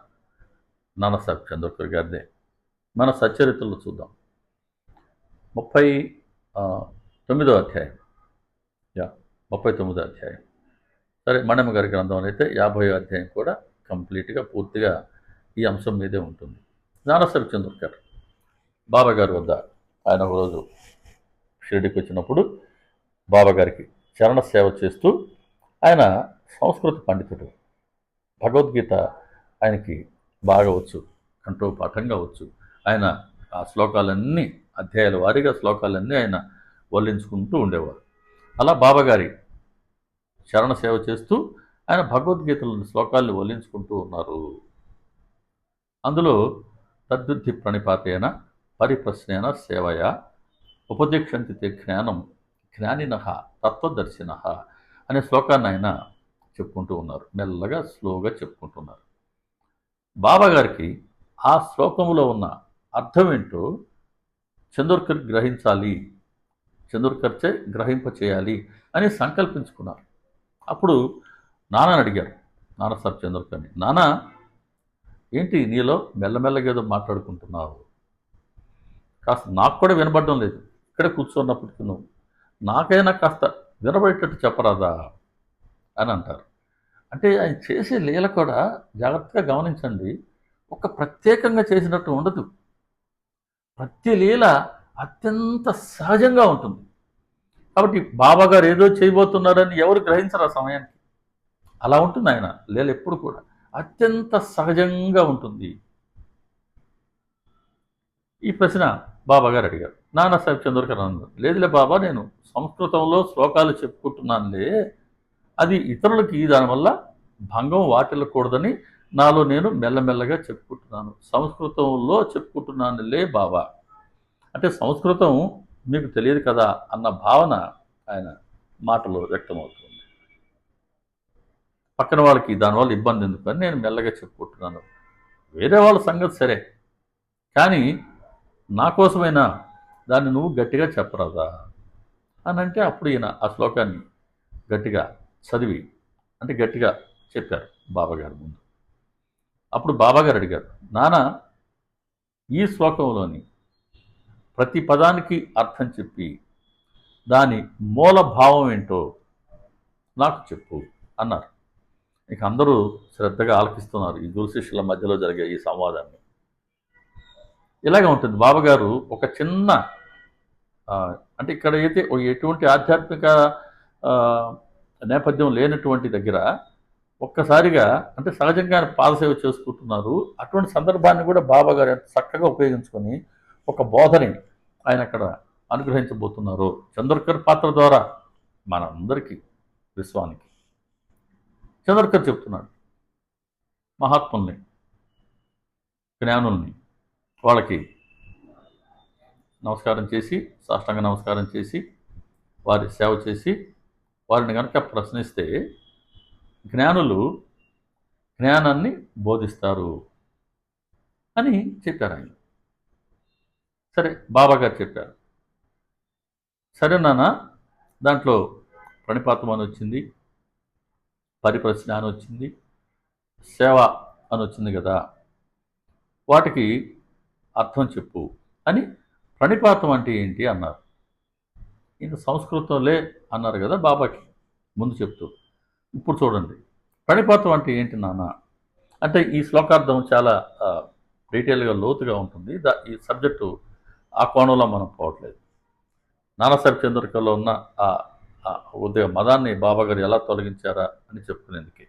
నానాసాహెబ్ చంద్రకర్ గారిదే. మన సచ్చరిత్రలో చూద్దాం. 39వ అధ్యాయం 39వ అధ్యాయం. సరే, మణిమ గారి గ్రంథం అయితే 50వ అధ్యాయం కూడా కంప్లీట్గా పూర్తిగా ఈ అంశం మీదే ఉంటుంది. నానాసాహెబ్ చంద్రకర్ బాబాగారి వద్ద ఆయన ఒకరోజు షిరిడికి వచ్చినప్పుడు బాబాగారికి చరణ సేవ చేస్తూ, ఆయన సంస్కృత పండితుడు, భగవద్గీత ఆయనకి బాగా వచ్చు, కంఠోపాఠంగా వచ్చు. ఆయన ఆ శ్లోకాలన్నీ, అధ్యాయాల వారీగా శ్లోకాలన్నీ ఆయన వల్లించుకుంటూ ఉండేవారు. అలా బాబాగారి చరణ సేవ చేస్తూ ఆయన భగవద్గీతలోని శ్లోకాలను వల్లించుకుంటూ ఉన్నారు. అందులో తద్విద్ధి ప్రణిపాతేన పరిప్రశ్నేన సేవయ ఉపదీక్షంతి తే జ్ఞానం జ్ఞానినః తత్వదర్శినః అనే శ్లోకాన్ని ఆయన చెప్పుకుంటూ ఉన్నారు. మెల్లగా స్లోగా చెప్పుకుంటున్నారు. బాబాగారికి ఆ శ్లోకంలో ఉన్న అర్థం ఏంటో చంద్రకర్ గ్రహించాలి, చంద్రకర్చే గ్రహింప చేయాలి అని సంకల్పించుకున్నారు. అప్పుడు నాన్నని అడిగారు, నానాసాహెబ్ చంద్రకర్ని, నాన్న ఏంటి నీలో మెల్లమెల్లగా ఏదో మాట్లాడుకుంటున్నావు, కాస్త నాకు కూడా వినబడడం లేదు, ఇక్కడే కూర్చున్నప్పటికీ నువ్వు నాకైనా కాస్త వినబడేటట్టు చెప్పరాదా అని అంటారు. అంటే ఆయన చేసే లీల కూడా జాగ్రత్తగా గమనించండి, ఒక ప్రత్యేకంగా చేసినట్టు ఉండదు. ప్రతి లీల అత్యంత సహజంగా ఉంటుంది. కాబట్టి బాబాగారు ఏదో చేయబోతున్నారని ఎవరు గ్రహించరు ఆ సమయానికి. అలా ఉంటుంది ఆయన లీల, ఎప్పుడు కూడా అత్యంత సహజంగా ఉంటుంది. ఈ ప్రశ్న బాబాగారు అడిగారు. నానాసాహెబ్ చంద్రకర్ అన్నారు, లేదులే బాబా, నేను సంస్కృతంలో శ్లోకాలు చెప్పుకుంటున్నానులే, అది ఇతరులకి దానివల్ల భంగం వాటిల్లకూడదని నాలో నేను మెల్లమెల్లగా చెప్పుకుంటున్నాను, సంస్కృతంలో చెప్పుకుంటున్నానులే బాబా. అంటే సంస్కృతం మీకు తెలియదు కదా అన్న భావన ఆయన మాటలో వ్యక్తమవుతుంది. పక్కన వాళ్ళకి దానివల్ల ఇబ్బంది ఎందుకు అని నేను మెల్లగా చెప్పుకుంటున్నాను. వేరే వాళ్ళ సంగతి సరే, కానీ నా కోసమైనా దాన్ని నువ్వు గట్టిగా చెప్పరాదా అని అంటే అప్పుడు ఈయన ఆ శ్లోకాన్ని గట్టిగా చదివి అంటే గట్టిగా చెప్పారు బాబాగారు ముందు. అప్పుడు బాబాగారు అడిగారు, నాన్న ఈ శ్లోకంలోని ప్రతి పదానికి అర్థం చెప్పి దాని మూల భావం ఏంటో నాకు చెప్పు అన్నారు. ఇక అందరూ శ్రద్ధగా ఆలకిస్తున్నారు ఈ గురు శిష్యుల మధ్యలో జరిగే ఈ సంవాదాన్ని. ఇలాగే ఉంటుంది. బాబాగారు ఒక చిన్న అంటే ఇక్కడ అయితే ఎటువంటి ఆధ్యాత్మిక ఆ, నేపథ్యం లేనటువంటి దగ్గర ఒక్కసారిగా అంటే సహజంగా పాదసేవ చేసుకుంటున్నారు. అటువంటి సందర్భాన్ని కూడా బాబాగారు ఎంత చక్కగా ఉపయోగించుకొని ఒక బోధని ఆయన అక్కడ అనుగ్రహించబోతున్నారు చంద్రకర్ పాత్ర ద్వారా మనందరికీ, విశ్వానికి. చంద్రకర్ చెప్తున్నాడు, మహాత్ముల్ని, జ్ఞానుల్ని వాళ్ళకి నమస్కారం చేసి, సాష్టాంగ నమస్కారం చేసి, వారి సేవ చేసి, వారిని కనుక ప్రశ్నిస్తే జ్ఞానులు జ్ఞానాన్ని బోధిస్తారు అని చెప్పారు ఆయన. సరే, బాబాగారు చెప్పారు. సరే నాన్న, దాంట్లో ప్రణిపాతం అని వచ్చింది, పరిప్రశ్న అని వచ్చింది, సేవ అని వచ్చింది కదా, వాటికి అర్థం చెప్పు అని. ప్రణిపాతం అంటే ఏంటి అన్నారు. ఈయన సంస్కృతంలే అన్నారు కదా బాబాకి ముందు చెప్తూ. ఇప్పుడు చూడండి, ప్రణిపాతం అంటే ఏంటి నాన్న అంటే ఈ శ్లోకార్థం చాలా డీటెయిల్గా లోతుగా ఉంటుంది. ఈ సబ్జెక్టు ఆ కోణంలో మనం పోవట్లేదు. నానాసాహెబ్ చంద్రకర్లో ఉన్న ఆ ఉదయ మదాన్ని బాబాగారు ఎలా తొలగించారా అని చెప్పుకునేందుకే.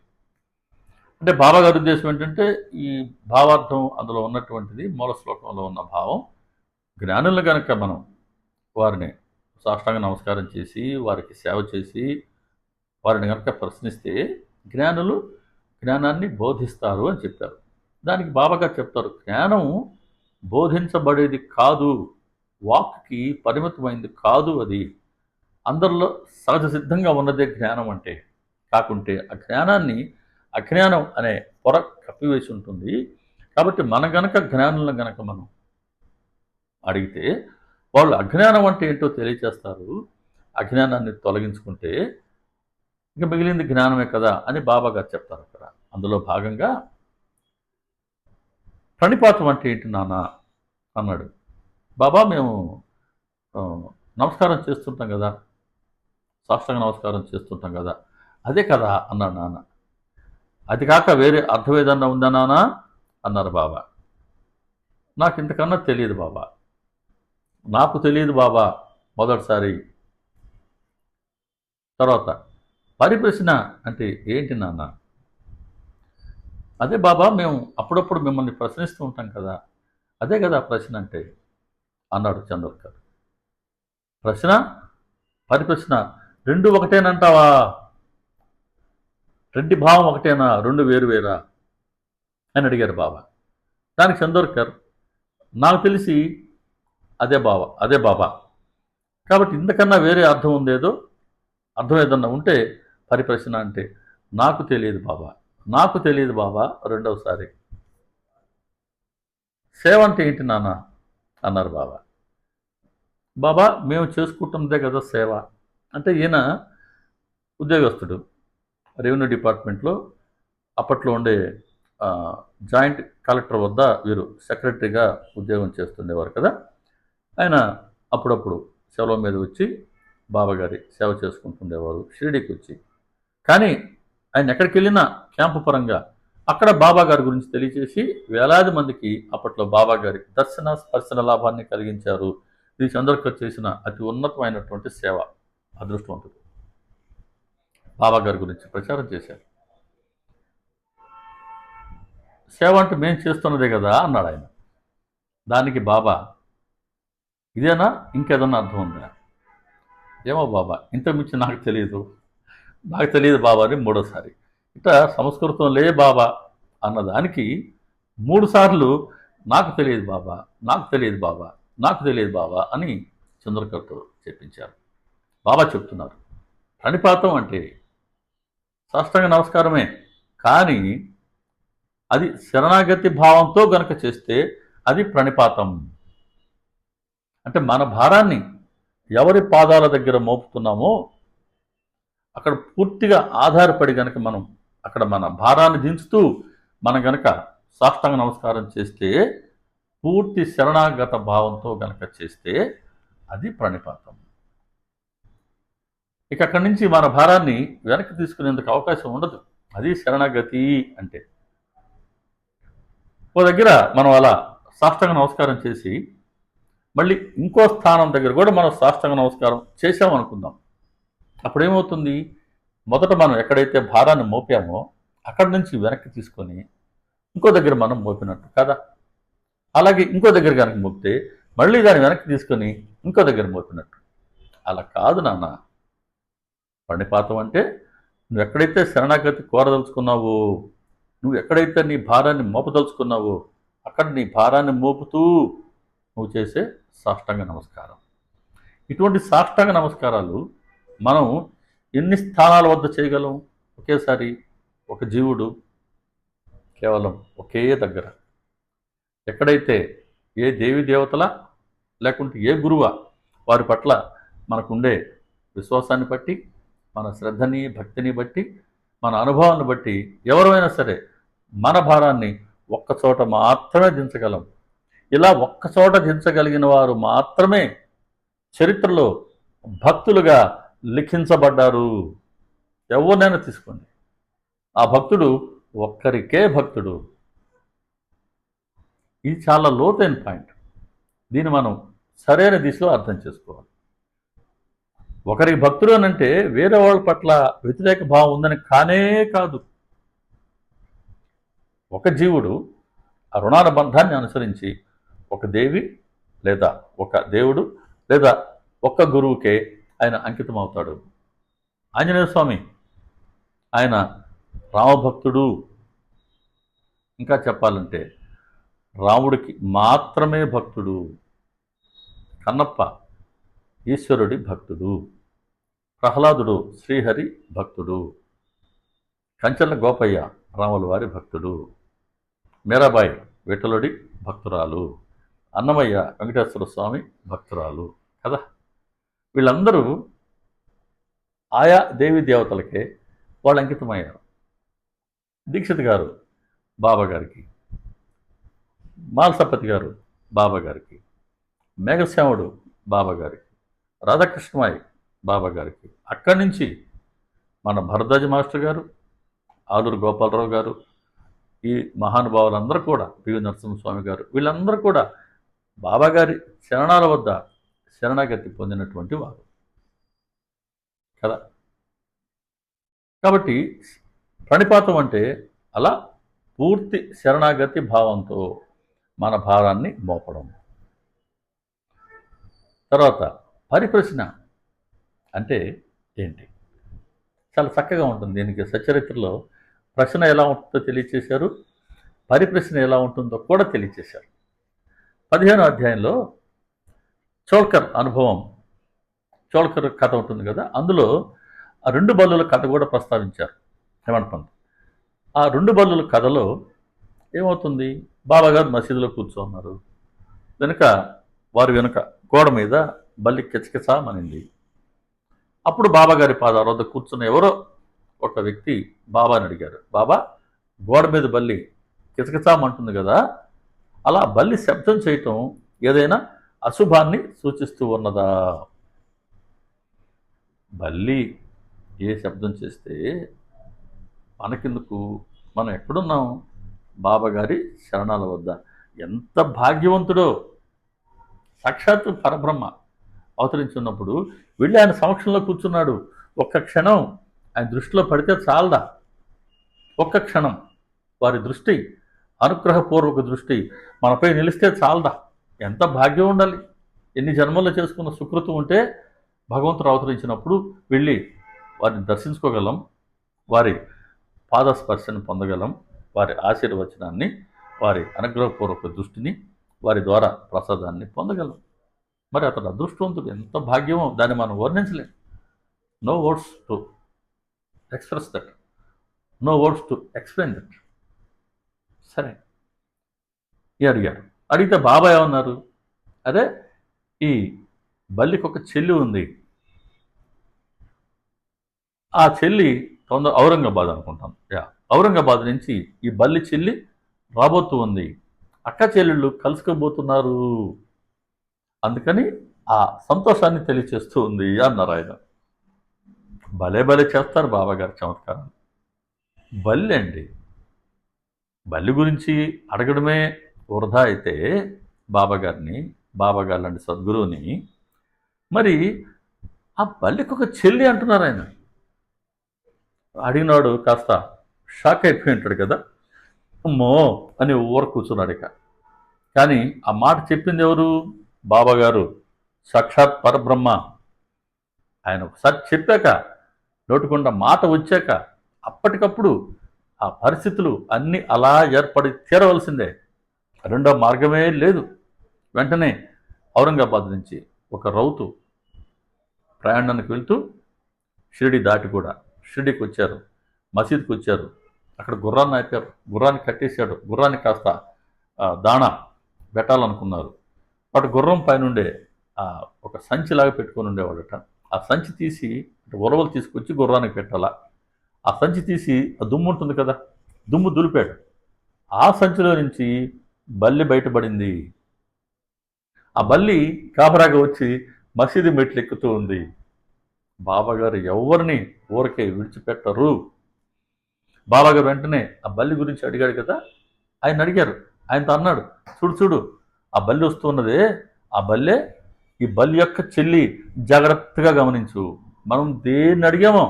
అంటే బాబాగారి ఉద్దేశం ఏంటంటే ఈ భావార్థం అందులో ఉన్నటువంటిది మూల శ్లోకంలో ఉన్న భావం. జ్ఞానులను కనుక మనం వారిని సాష్టాంగ నమస్కారం చేసి వారికి సేవ చేసి వారిని కనుక ప్రశ్నిస్తే జ్ఞానులు జ్ఞానాన్ని బోధిస్తారు అని చెప్పారు. దానికి బాబాగారు చెప్తారు, జ్ఞానం బోధించబడేది కాదు, వాక్కి పరిమితమైంది కాదు, అది అందరిలో సహజ సిద్ధంగా ఉన్నదే జ్ఞానం అంటే. కాకుంటే ఆ జ్ఞానాన్ని అజ్ఞానం అనే పొర కప్పివేసి ఉంటుంది. కాబట్టి మన గనక జ్ఞానులను గనక మనం అడిగితే వాళ్ళు అజ్ఞానం అంటే ఏంటో తెలియచేస్తారు. అజ్ఞానాన్ని తొలగించుకుంటే ఇంకా మిగిలింది జ్ఞానమే కదా అని బాబాగారు చెప్తారు అక్కడ. అందులో భాగంగా ప్రణిపాతం అంటే ఏంటి నాన్న అన్నాడు. బాబా మేము నమస్కారం చేస్తుంటాం కదా, సాష్టాంగ నమస్కారం చేస్తుంటాం కదా, అదే కదా అన్నాడు నాన్న. అది కాక వేరే అర్థం ఏదన్నా ఉందా నాన్న అన్నారు బాబా. నాకు ఇంతకన్నా తెలియదు బాబా, నాకు తెలియదు బాబా మొదటిసారి. తర్వాత పరిప్రశ్న అంటే ఏంటి నాన్న? అదే బాబా మేము అప్పుడప్పుడు మిమ్మల్ని ప్రశ్నిస్తూ ఉంటాం కదా, అదే కదా ప్రశ్న అంటే అన్నాడు చంద్రకర్. ప్రశ్న పరిప్రశ్న రెండు ఒకటేనంటావా? రెండు భావం ఒకటేనా, రెండు వేరు వేరా అని అడిగారు బాబా. దానికి చంద్రకర్, నాకు తెలిసి అదే బాబా, కాబట్టి ఇంతకన్నా వేరే అర్థం ఉందేదో, అర్థం ఏదన్నా ఉంటే పరిప్రశ్న అంటే నాకు తెలియదు బాబా రెండవసారి. సేవ అంటే ఏంటి నాన్న అన్నారు బాబా. బాబా మేము చేసుకుంటున్నదే కదా సేవ అంటే. ఈయన ఉద్యోగస్తుడు, రెవెన్యూ డిపార్ట్మెంట్లో అప్పట్లో ఉండే జాయింట్ కలెక్టర్ వద్ద వీరు సెక్రటరీగా ఉద్యోగం చేస్తుండేవారు కదా. ఆయన అప్పుడప్పుడు సెలవు మీద వచ్చి బాబాగారి సేవ చేసుకుంటుండేవారు షిరిడీకి వచ్చి. కానీ ఆయన ఎక్కడికి వెళ్ళినా క్యాంపు పరంగా అక్కడ బాబాగారి గురించి తెలియచేసి వేలాది మందికి అప్పట్లో బాబాగారి దర్శన స్పర్శన లాభాన్ని కలిగించారు. ఇది చంద్రకర్ చేసిన అతి ఉన్నతమైనటువంటి సేవ. అదృష్టవంతుడు, బాబాగారి గురించి ప్రచారం చేశారు. సేవ అంటే మేము చేస్తున్నదే కదా అన్నాడు ఆయన. దానికి బాబా, ఇదేనా ఇంకేదన్నా అర్థం ఉందా? ఏమో బాబా, ఇంతకుమించి నాకు తెలియదు బాబా అని మూడోసారి. ఇట్లా సంస్కృతం లే బాబా అన్నదానికి 3 సార్లు నాకు తెలియదు బాబా అని చంద్రకర్తో చెప్పించారు. బాబా చెప్తున్నారు, ప్రణిపాతం అంటే సాష్టాంగ నమస్కారమే. కానీ అది శరణాగతి భావంతో గనక చేస్తే అది ప్రణిపాతం. అంటే మన భారాన్ని ఎవరి పాదాల దగ్గర మోపుతున్నామో అక్కడ పూర్తిగా ఆధారపడి గనక మనం అక్కడ మన భారాన్ని దించుతూ మనం గనక సాష్టాంగ నమస్కారం చేస్తే, పూర్తి శరణాగత భావంతో గనక చేస్తే అది ప్రణిపాతం. ఇక అక్కడి నుంచి మన భారాన్ని వెనక్కి తీసుకునేందుకు అవకాశం ఉండదు. అది శరణాగతి అంటే. ఓ దగ్గర మనం అలా సాష్టాంగ నమస్కారం చేసి మళ్ళీ ఇంకో స్థానం దగ్గర కూడా మనం సాష్టాంగ నమస్కారం చేసామనుకుందాం. అప్పుడు ఏమవుతుంది? మొదట మనం ఎక్కడైతే భారాన్ని మోపామో అక్కడి నుంచి వెనక్కి తీసుకొని ఇంకో దగ్గర మనం మోపినట్టు కదా. అలాగే ఇంకో దగ్గర కనుక మోపితే మళ్ళీ దాన్ని వెనక్కి తీసుకొని ఇంకో దగ్గర మోపినట్టు. అలా కాదు నాన్న. ప్రణిపాతం అంటే నువ్వు ఎక్కడైతే శరణాగతి కోరదలుచుకున్నావో, నువ్వు ఎక్కడైతే నీ భారాన్ని మోపదలుచుకున్నావో అక్కడ నీ భారాన్ని మోపుతూ నువ్వు చేసే సాష్టాంగ నమస్కారం. ఇటువంటి సాష్టాంగ నమస్కారాలు మనం ఎన్ని స్థానాల వద్ద చేయగలం? ఒకేసారి ఒక జీవుడు కేవలం ఒకే దగ్గర ఎక్కడైతే ఏ దేవి దేవతల లేకుంటే ఏ గురువ వారి పట్ల మనకుండే విశ్వాసాన్ని బట్టి, మన శ్రద్ధని భక్తిని బట్టి, మన అనుభవాన్ని బట్టి ఎవరైనా సరే మన భారాన్ని ఒక్కచోట మాత్రమే దించగలం. ఇలా ఒక్కచోట దించగలిగిన వారు మాత్రమే చరిత్రలో భక్తులుగా లిఖించబడ్డారు. ఎవరినైనా తీసుకోండి, ఆ భక్తుడు ఒక్కరికే భక్తుడు. ఇది చాలా లోతైన పాయింట్. దీన్ని మనం సరైన దిశలో అర్థం చేసుకోవాలి. ఒకరికి భక్తుడు అని అంటే వేరే వాళ్ళ పట్ల వ్యతిరేక భావం ఉందని కానే కాదు. ఒక జీవుడు ఆ రుణానుబంధాన్ని అనుసరించి ఒక దేవి లేదా ఒక దేవుడు లేదా ఒక్క గురువుకే ఆయన అంకితం అవుతాడు. ఆంజనేయ స్వామి ఆయన రామభక్తుడు. ఇంకా చెప్పాలంటే రాముడికి మాత్రమే భక్తుడు. కన్నప్ప ఈశ్వరుడి భక్తుడు. ప్రహ్లాదుడు శ్రీహరి భక్తుడు. కంచెల గోపయ్య రాముల వారి భక్తుడు. మీరాబాయి విఠలుడి భక్తురాలు. అన్నమయ్య వెంకటేశ్వర స్వామి భక్తురాలు కదా. వీళ్ళందరూ ఆయా దేవీ దేవతలకే వాళ్ళు అంకితమయ్యారు. దీక్షిత్ గారు బాబా గారికి, మాల్సపతి గారు బాబా గారికి, మేఘశ్యాముడు బాబా గారికి, రాధాకృష్ణమాయి బాబా గారికి, అక్కడి నుంచి మన భరద్వాజ మాస్టర్ గారు, ఆలూరు గోపాలరావు గారు, ఈ మహానుభావులందరూ కూడా, పివి నరసింహస్వామి గారు, వీళ్ళందరూ కూడా బాబాగారి శరణాల వద్ద శరణాగతి పొందినటువంటి వారు కదా. కాబట్టి ప్రణిపాతం అంటే అలా పూర్తి శరణాగతి భావంతో మన భారాన్ని మోపడం. తర్వాత పరిప్రశ్న అంటే ఏంటి? చాలా చక్కగా ఉంటుంది. దీనికి సచ్చరిత్రలో ప్రశ్న ఎలా ఉంటుందో తెలియచేశారు, పరిప్రశ్న ఎలా ఉంటుందో కూడా తెలియచేశారు. 15వ అధ్యాయంలో చోల్కర్ అనుభవం, చోల్కర్ కథ ఉంటుంది కదా, అందులో ఆ 2 బల్లుల కథ కూడా ప్రస్తావించారు హేమంత్ పంత్. ఆ 2 బల్లుల కథలో ఏమవుతుంది? బాబాగారు మసీదులో కూర్చోన్నారు. వారి వెనుక గోడ మీద బల్లి కిచకిచామనింది. అప్పుడు బాబాగారి పాదాల వద్ద కూర్చున్న ఎవరో ఒక వ్యక్తి బాబాని అడిగారు, బాబా, గోడ మీద బల్లి కిచకిచామంటుంది కదా, అలా బల్లి శబ్దం చేయటం ఏదైనా అశుభాన్ని సూచిస్తూ ఉన్నదా? బల్లి ఏ శబ్దం చేస్తే మనకెందుకు? మనం ఎక్కడున్నాం? బాబాగారి శరణాల వద్ద. ఎంత భాగ్యవంతుడో! సాక్షాత్తు పరబ్రహ్మ అవతరించున్నప్పుడు వెళ్ళి ఆయన సమక్షంలో కూర్చున్నాడు. ఒక్క క్షణం ఆయన దృష్టిలో పడితే చాలదా? ఒక్క క్షణం వారి దృష్టి, అనుగ్రహపూర్వక దృష్టి మనపై నిలిస్తే చాలదా? ఎంత భాగ్యం ఉండాలి! ఎన్ని జన్మల్లో చేసుకున్న సుకృతం ఉంటే భగవంతుడు అవతరించినప్పుడు వెళ్ళి వారిని దర్శించుకోగలం, వారి పాదస్పర్శను పొందగలం, వారి ఆశీర్వచనాన్ని, వారి అనుగ్రహపూర్వక దృష్టిని, వారి ద్వారా ప్రసాదాన్ని పొందగలం. మరి అతడు అదృష్టవంతుడు, ఎంత భాగ్యమో దాన్ని మనం వర్ణించలేం. No words to express that. No words to explain that. సరే, అడిగారు. అడిగితే బాబా ఏమన్నారు? అదే, ఈ బల్లికి ఒక చెల్లి ఉంది. ఆ చెల్లి ఔరంగాబాద్ అనుకుంటాను. ఔరంగాబాద్ నుంచి ఈ బల్లి చెల్లి రాబోతూ ఉంది. అక్క చెల్లెళ్ళు కలుసుకోబోతున్నారు. అందుకని ఆ సంతోషాన్ని తెలియచేస్తూ ఉంది అన్నారు ఆయన. భలే భలే చేస్తారు బాబాగారు చమత్కారం. బల్లి అండి, బల్లి గురించి అడగడమే వృధా అయితే బాబాగారు లాంటి సద్గురువుని, మరి ఆ బల్లికి ఒక చెల్లి అంటున్నారు ఆయన. అడిగినాడు కాస్త షాక్ అయిపోయి ఉంటాడు కదా, అమ్మో అని ఊర కూర్చున్నాడు ఇక. కానీ ఆ మాట చెప్పింది ఎవరు? బాబాగారు, సాక్షాత్ పరబ్రహ్మ. ఆయన ఒకసారి చెప్పాక, నోటికుండా మాట వచ్చాక, అప్పటికప్పుడు ఆ పరిస్థితులు అన్నీ అలా ఏర్పడి తీరవలసిందే, రెండో మార్గమే లేదు. వెంటనే ఔరంగాబాద్ నుంచి ఒక రౌతు ప్రయాణానికి వెళ్తూ షిరిడి దాటి కూడా షిరిడికి వచ్చారు, మసీద్కి వచ్చారు. అక్కడ గుర్రాన్ని ఆపారు, గుర్రాన్ని కట్టేశాడు. గుర్రాన్ని కాస్త దాణా పెట్టాలనుకున్నారు. వాటి గుర్రం పైనుండే ఒక సంచిలాగా పెట్టుకొని ఉండేవాడట. ఆ సంచి తీసి ఉలవలు తీసుకొచ్చి గుర్రానికి పెట్టాలా. ఆ సంచి తీసి ఆ దుమ్ము ఉంటుంది కదా, దుమ్ము దులిపాడు. ఆ సంచిలో నుంచి బల్లి బయటపడింది. ఆ బల్లి కాపరాగా వచ్చి మసీదు మెట్లు ఎక్కుతూ ఉంది. బాబాగారు ఎవరిని ఊరికే విడిచిపెట్టరు. బాబాగారు వెంటనే ఆ బల్లి గురించి అడిగాడు కదా, ఆయన అడిగారు. ఆయనతో అన్నాడు, చూడు చూడు, ఆ బల్లి వస్తున్నదే, ఆ బల్లే ఈ బల్లి యొక్క చెల్లి. జాగ్రత్తగా గమనించు. మనం దేన్ని అడిగామో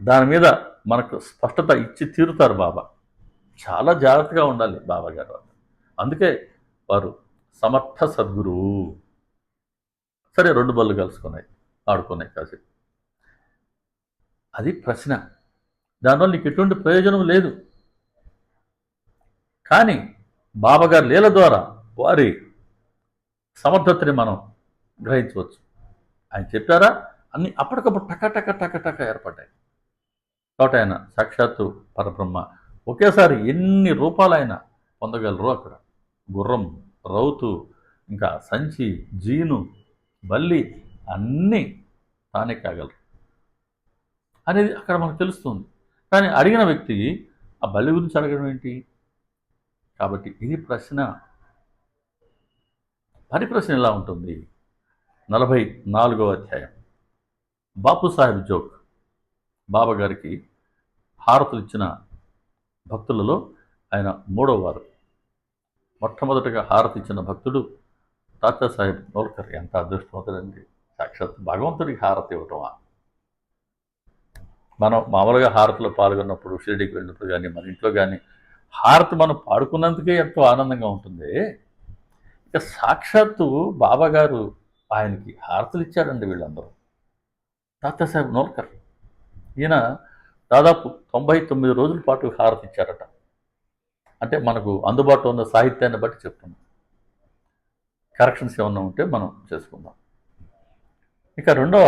దాని మీద మనకు స్పష్టత ఇచ్చి తీరుతారు బాబా. చాలా జాగ్రత్తగా ఉండాలి బాబాగారు. అందుకే వారు సమర్థ సద్గురువు. సరే, రెండు బళ్ళు కలుసుకున్నాయి, ఆడుకున్నాయి కాసేపు. అది ప్రశ్న. దానివల్ల నీకు ఎటువంటి ప్రయోజనం లేదు. కానీ బాబాగారి లీల ద్వారా వారి సమర్థతని మనం గ్రహించవచ్చు. ఆయన చెప్పారా, అన్ని అప్పటికప్పుడు టక ఏర్పడ్డాయి. కాబట్టి ఆయన సాక్షాత్తు పరబ్రహ్మ. ఒకేసారి ఎన్ని రూపాలు ఆయన పొందగలరు అక్కడ. గుర్రం, రౌతు, ఇంకా సంచి, జీను, బల్లి అన్నీ తానే కాగలరు అనేది అక్కడ మనకు తెలుస్తుంది. కానీ అడిగిన వ్యక్తి ఆ బల్లి గురించి అడగడం ఏంటి? కాబట్టి ఇది ప్రశ్న. పరిప్రశ్న ఎలా ఉంటుంది? 44వ అధ్యాయం, బాపు సాహెబ్ జోక్. బాబాగారికి హారతులు ఇచ్చిన భక్తులలో ఆయన మూడవ వారు. మొట్టమొదటిగా హారతి ఇచ్చిన భక్తుడు తాతాసాహెబ్ నోల్కర్. ఎంత అదృష్టవంతుడండి! సాక్షాత్ భగవంతుడికి హారతి ఇవ్వటమా? మనం మామూలుగా హారతిలో పాల్గొన్నప్పుడు, షిరిడీకి వెళ్ళినప్పుడు కానీ, మన ఇంట్లో కానీ హారతి మనం పాడుకున్నందుకే ఎంతో ఆనందంగా ఉంటుంది. ఇక సాక్షాత్తు బాబాగారు ఆయనకి హారతులు ఇచ్చారండి వీళ్ళందరూ. తాతాసాహెబ్ నోల్కర్ ఈయన దాదాపు 99 రోజుల పాటు హారతి ఇచ్చారట. అంటే మనకు అందుబాటులో ఉన్న సాహిత్యాన్ని బట్టి చెప్తున్నాం. కరెక్షన్స్ ఏమన్నా ఉంటే మనం చేసుకుందాం. ఇక రెండవ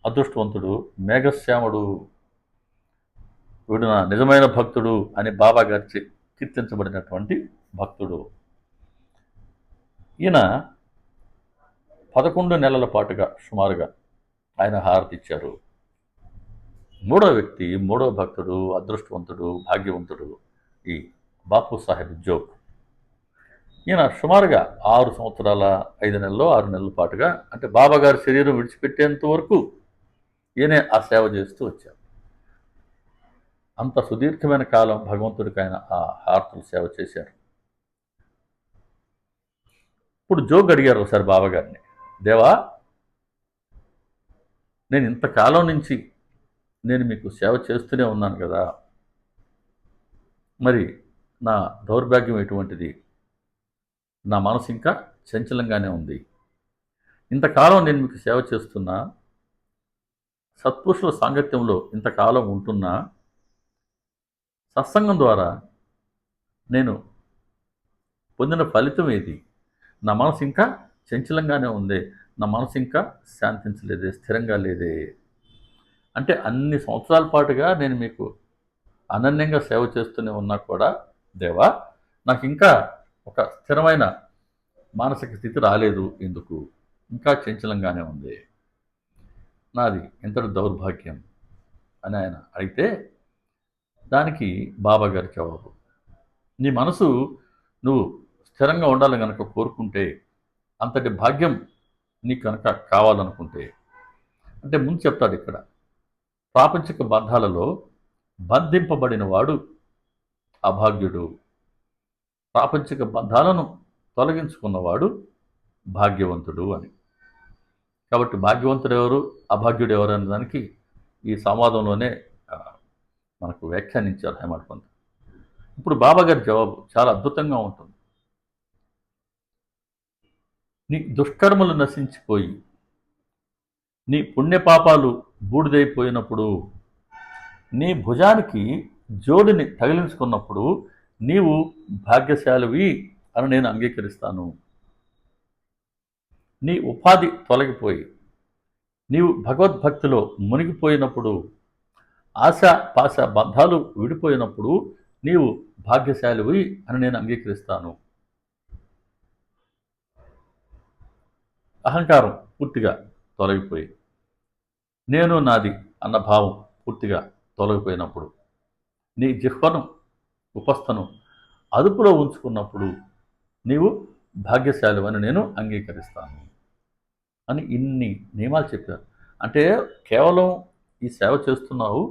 అదృష్టవంతుడు మేఘశ్యాముడు. వీడు నా నిజమైన భక్తుడు అని బాబాగారి కీర్తించబడినటువంటి భక్తుడు. ఈయన 11 నెలల పాటుగా సుమారుగా ఆయన హారతి ఇచ్చారు. మూడో వ్యక్తి, మూడో భక్తుడు, అదృష్టవంతుడు, భాగ్యవంతుడు ఈ బాపు సాహెబ్ జోక్. ఈయన సుమారుగా 6 సంవత్సరాల 5 నెలల్లో 6 నెలల పాటుగా, అంటే బాబాగారి శరీరం విడిచిపెట్టేంత వరకు ఈయనే ఆ సేవ చేస్తూ వచ్చారు. అంత సుదీర్ఘమైన కాలం భగవంతుడికి ఆయన ఆ హారతులు సేవ చేశారు. ఇప్పుడు జోగ్ అడిగారు ఒకసారి బాబాగారిని, దేవా, నేను ఇంతకాలం నుంచి నేను మీకు సేవ చేస్తూనే ఉన్నాను కదా, మరి నా దౌర్భాగ్యం ఎటువంటిది? నా మనసు ఇంకా చంచలంగానే ఉంది. ఇంతకాలం నేను మీకు సేవ చేస్తున్నా, సత్పురుషుల సాంగత్యంలో ఇంతకాలం ఉంటున్నా, సత్సంగం ద్వారా నేను పొందిన ఫలితం ఏది? నా మనసు ఇంకా చంచలంగానే ఉంది, నా మనసు ఇంకా శాంతించలేదే, స్థిరంగా లేదే అంటే అన్ని సంవత్సరాల పాటుగా నేను మీకు అనన్యంగా సేవ చేస్తూనే ఉన్నా కూడా దేవా, నాకు ఇంకా ఒక స్థిరమైన మానసిక స్థితి రాలేదు, ఎందుకు ఇంకా చంచలంగానే ఉంది, నాది ఎంతటి దౌర్భాగ్యం అని ఆయన అయితే, దానికి బాబా గారి జవాబు, నీ మనసు నువ్వు స్థిరంగా ఉండాలని కనుక కోరుకుంటే, అంతటి భాగ్యం నీకు కనుక కావాలనుకుంటే, అంటే ముందు చెప్తాడు ఇక్కడ, ప్రాపంచిక బంధాలలో బంధింపబడిన వాడు అభాగ్యుడు, ప్రాపంచిక బంధాలను తొలగించుకున్నవాడు భాగ్యవంతుడు అని. కాబట్టి భాగ్యవంతుడు ఎవరు, అభాగ్యుడు ఎవరు అనే దానికి ఈ సంవాదంలోనే మనకు వ్యాఖ్యానించారు హేమడ్ పంత్. ఇప్పుడు బాబా గారి జవాబు చాలా అద్భుతంగా ఉంటుంది. నీ దుష్కర్మలు నశించిపోయి నీ పుణ్యపాపాలు బూడిదైపోయినప్పుడు, నీ భుజానికి జోడిని తగిలించుకున్నప్పుడు నీవు భాగ్యశాలివి అని నేను అంగీకరిస్తాను. నీ ఉపాధి తొలగిపోయి నీవు భగవద్భక్తిలో మునిగిపోయినప్పుడు, ఆశ పాశ బంధాలు విడిపోయినప్పుడు నీవు భాగ్యశాలివి అని నేను అంగీకరిస్తాను. అహంకారం పూర్తిగా తొలగిపోయి నేను నాది అన్న భావం పూర్తిగా తొలగిపోయినప్పుడు, నీ జిహ్వను ఉపస్థను అదుపులో ఉంచుకున్నప్పుడు నీవు భాగ్యశాలివని నేను అంగీకరిస్తాను అని ఇన్ని నియమాలు చెప్పారు. అంటే కేవలం ఈ సేవ చేస్తున్నావు,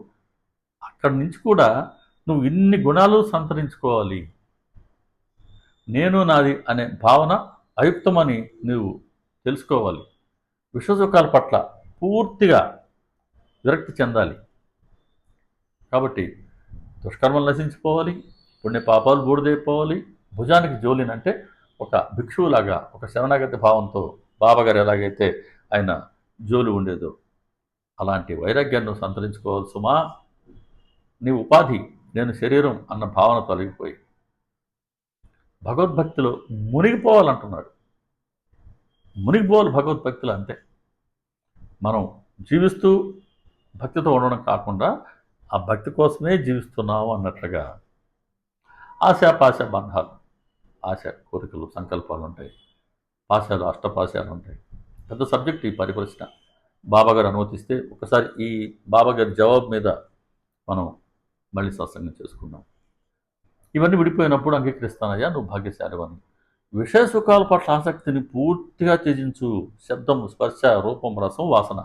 అక్కడి నుంచి కూడా నువ్వు ఇన్ని గుణాలు సంతరించుకోవాలి. నేను నాది అనే భావన అయుక్తమని నువ్వు తెలుసుకోవాలి. విశ్వసుఖాల పట్ల పూర్తిగా విరక్తి చెందాలి. కాబట్టి దుష్కర్మలు నశించిపోవాలి, పుణ్య పాపాలు బూడిదైపోవాలి, భుజానికి జోలినంటే ఒక భిక్షువులాగా ఒక శరణాగతి భావంతో బాబాగారు ఎలాగైతే ఆయన జోలి ఉండేదో అలాంటి వైరాగ్యాన్ని నువ్వు సంతరించుకోవాలి సుమా. నీ ఉపాధి నేను శరీరం అన్న భావన తొలగిపోయి భగవద్భక్తిలో మునిగిపోవాలంటున్నాడు. మునిగిపోవాలి భగవద్భక్తిలో, అంతే. మనం జీవిస్తూ భక్తితో ఉండడం కాకుండా ఆ భక్తి కోసమే జీవిస్తున్నాము అన్నట్లుగా ఆశాపాశ బంధాలు, ఆశ కోరికలు సంకల్పాలు ఉంటాయి, పాశాలు అష్టపాశాలు ఉంటాయి. పెద్ద సబ్జెక్ట్ ఈ పరిప్రశ్న. బాబాగారు అనుమతిస్తే ఒకసారి ఈ బాబాగారి జవాబు మీద మనం మళ్ళీ సత్సంగం చేసుకుందాం. ఇవన్నీ విడిపోయినప్పుడు అంగీకరిస్తానయ్యా నువ్వు భాగ్యశాలివని. విషయ సుఖాల పట్ల ఆసక్తిని పూర్తిగా త్యజించు. శబ్దం, స్పర్శ, రూపం, రసం, వాసన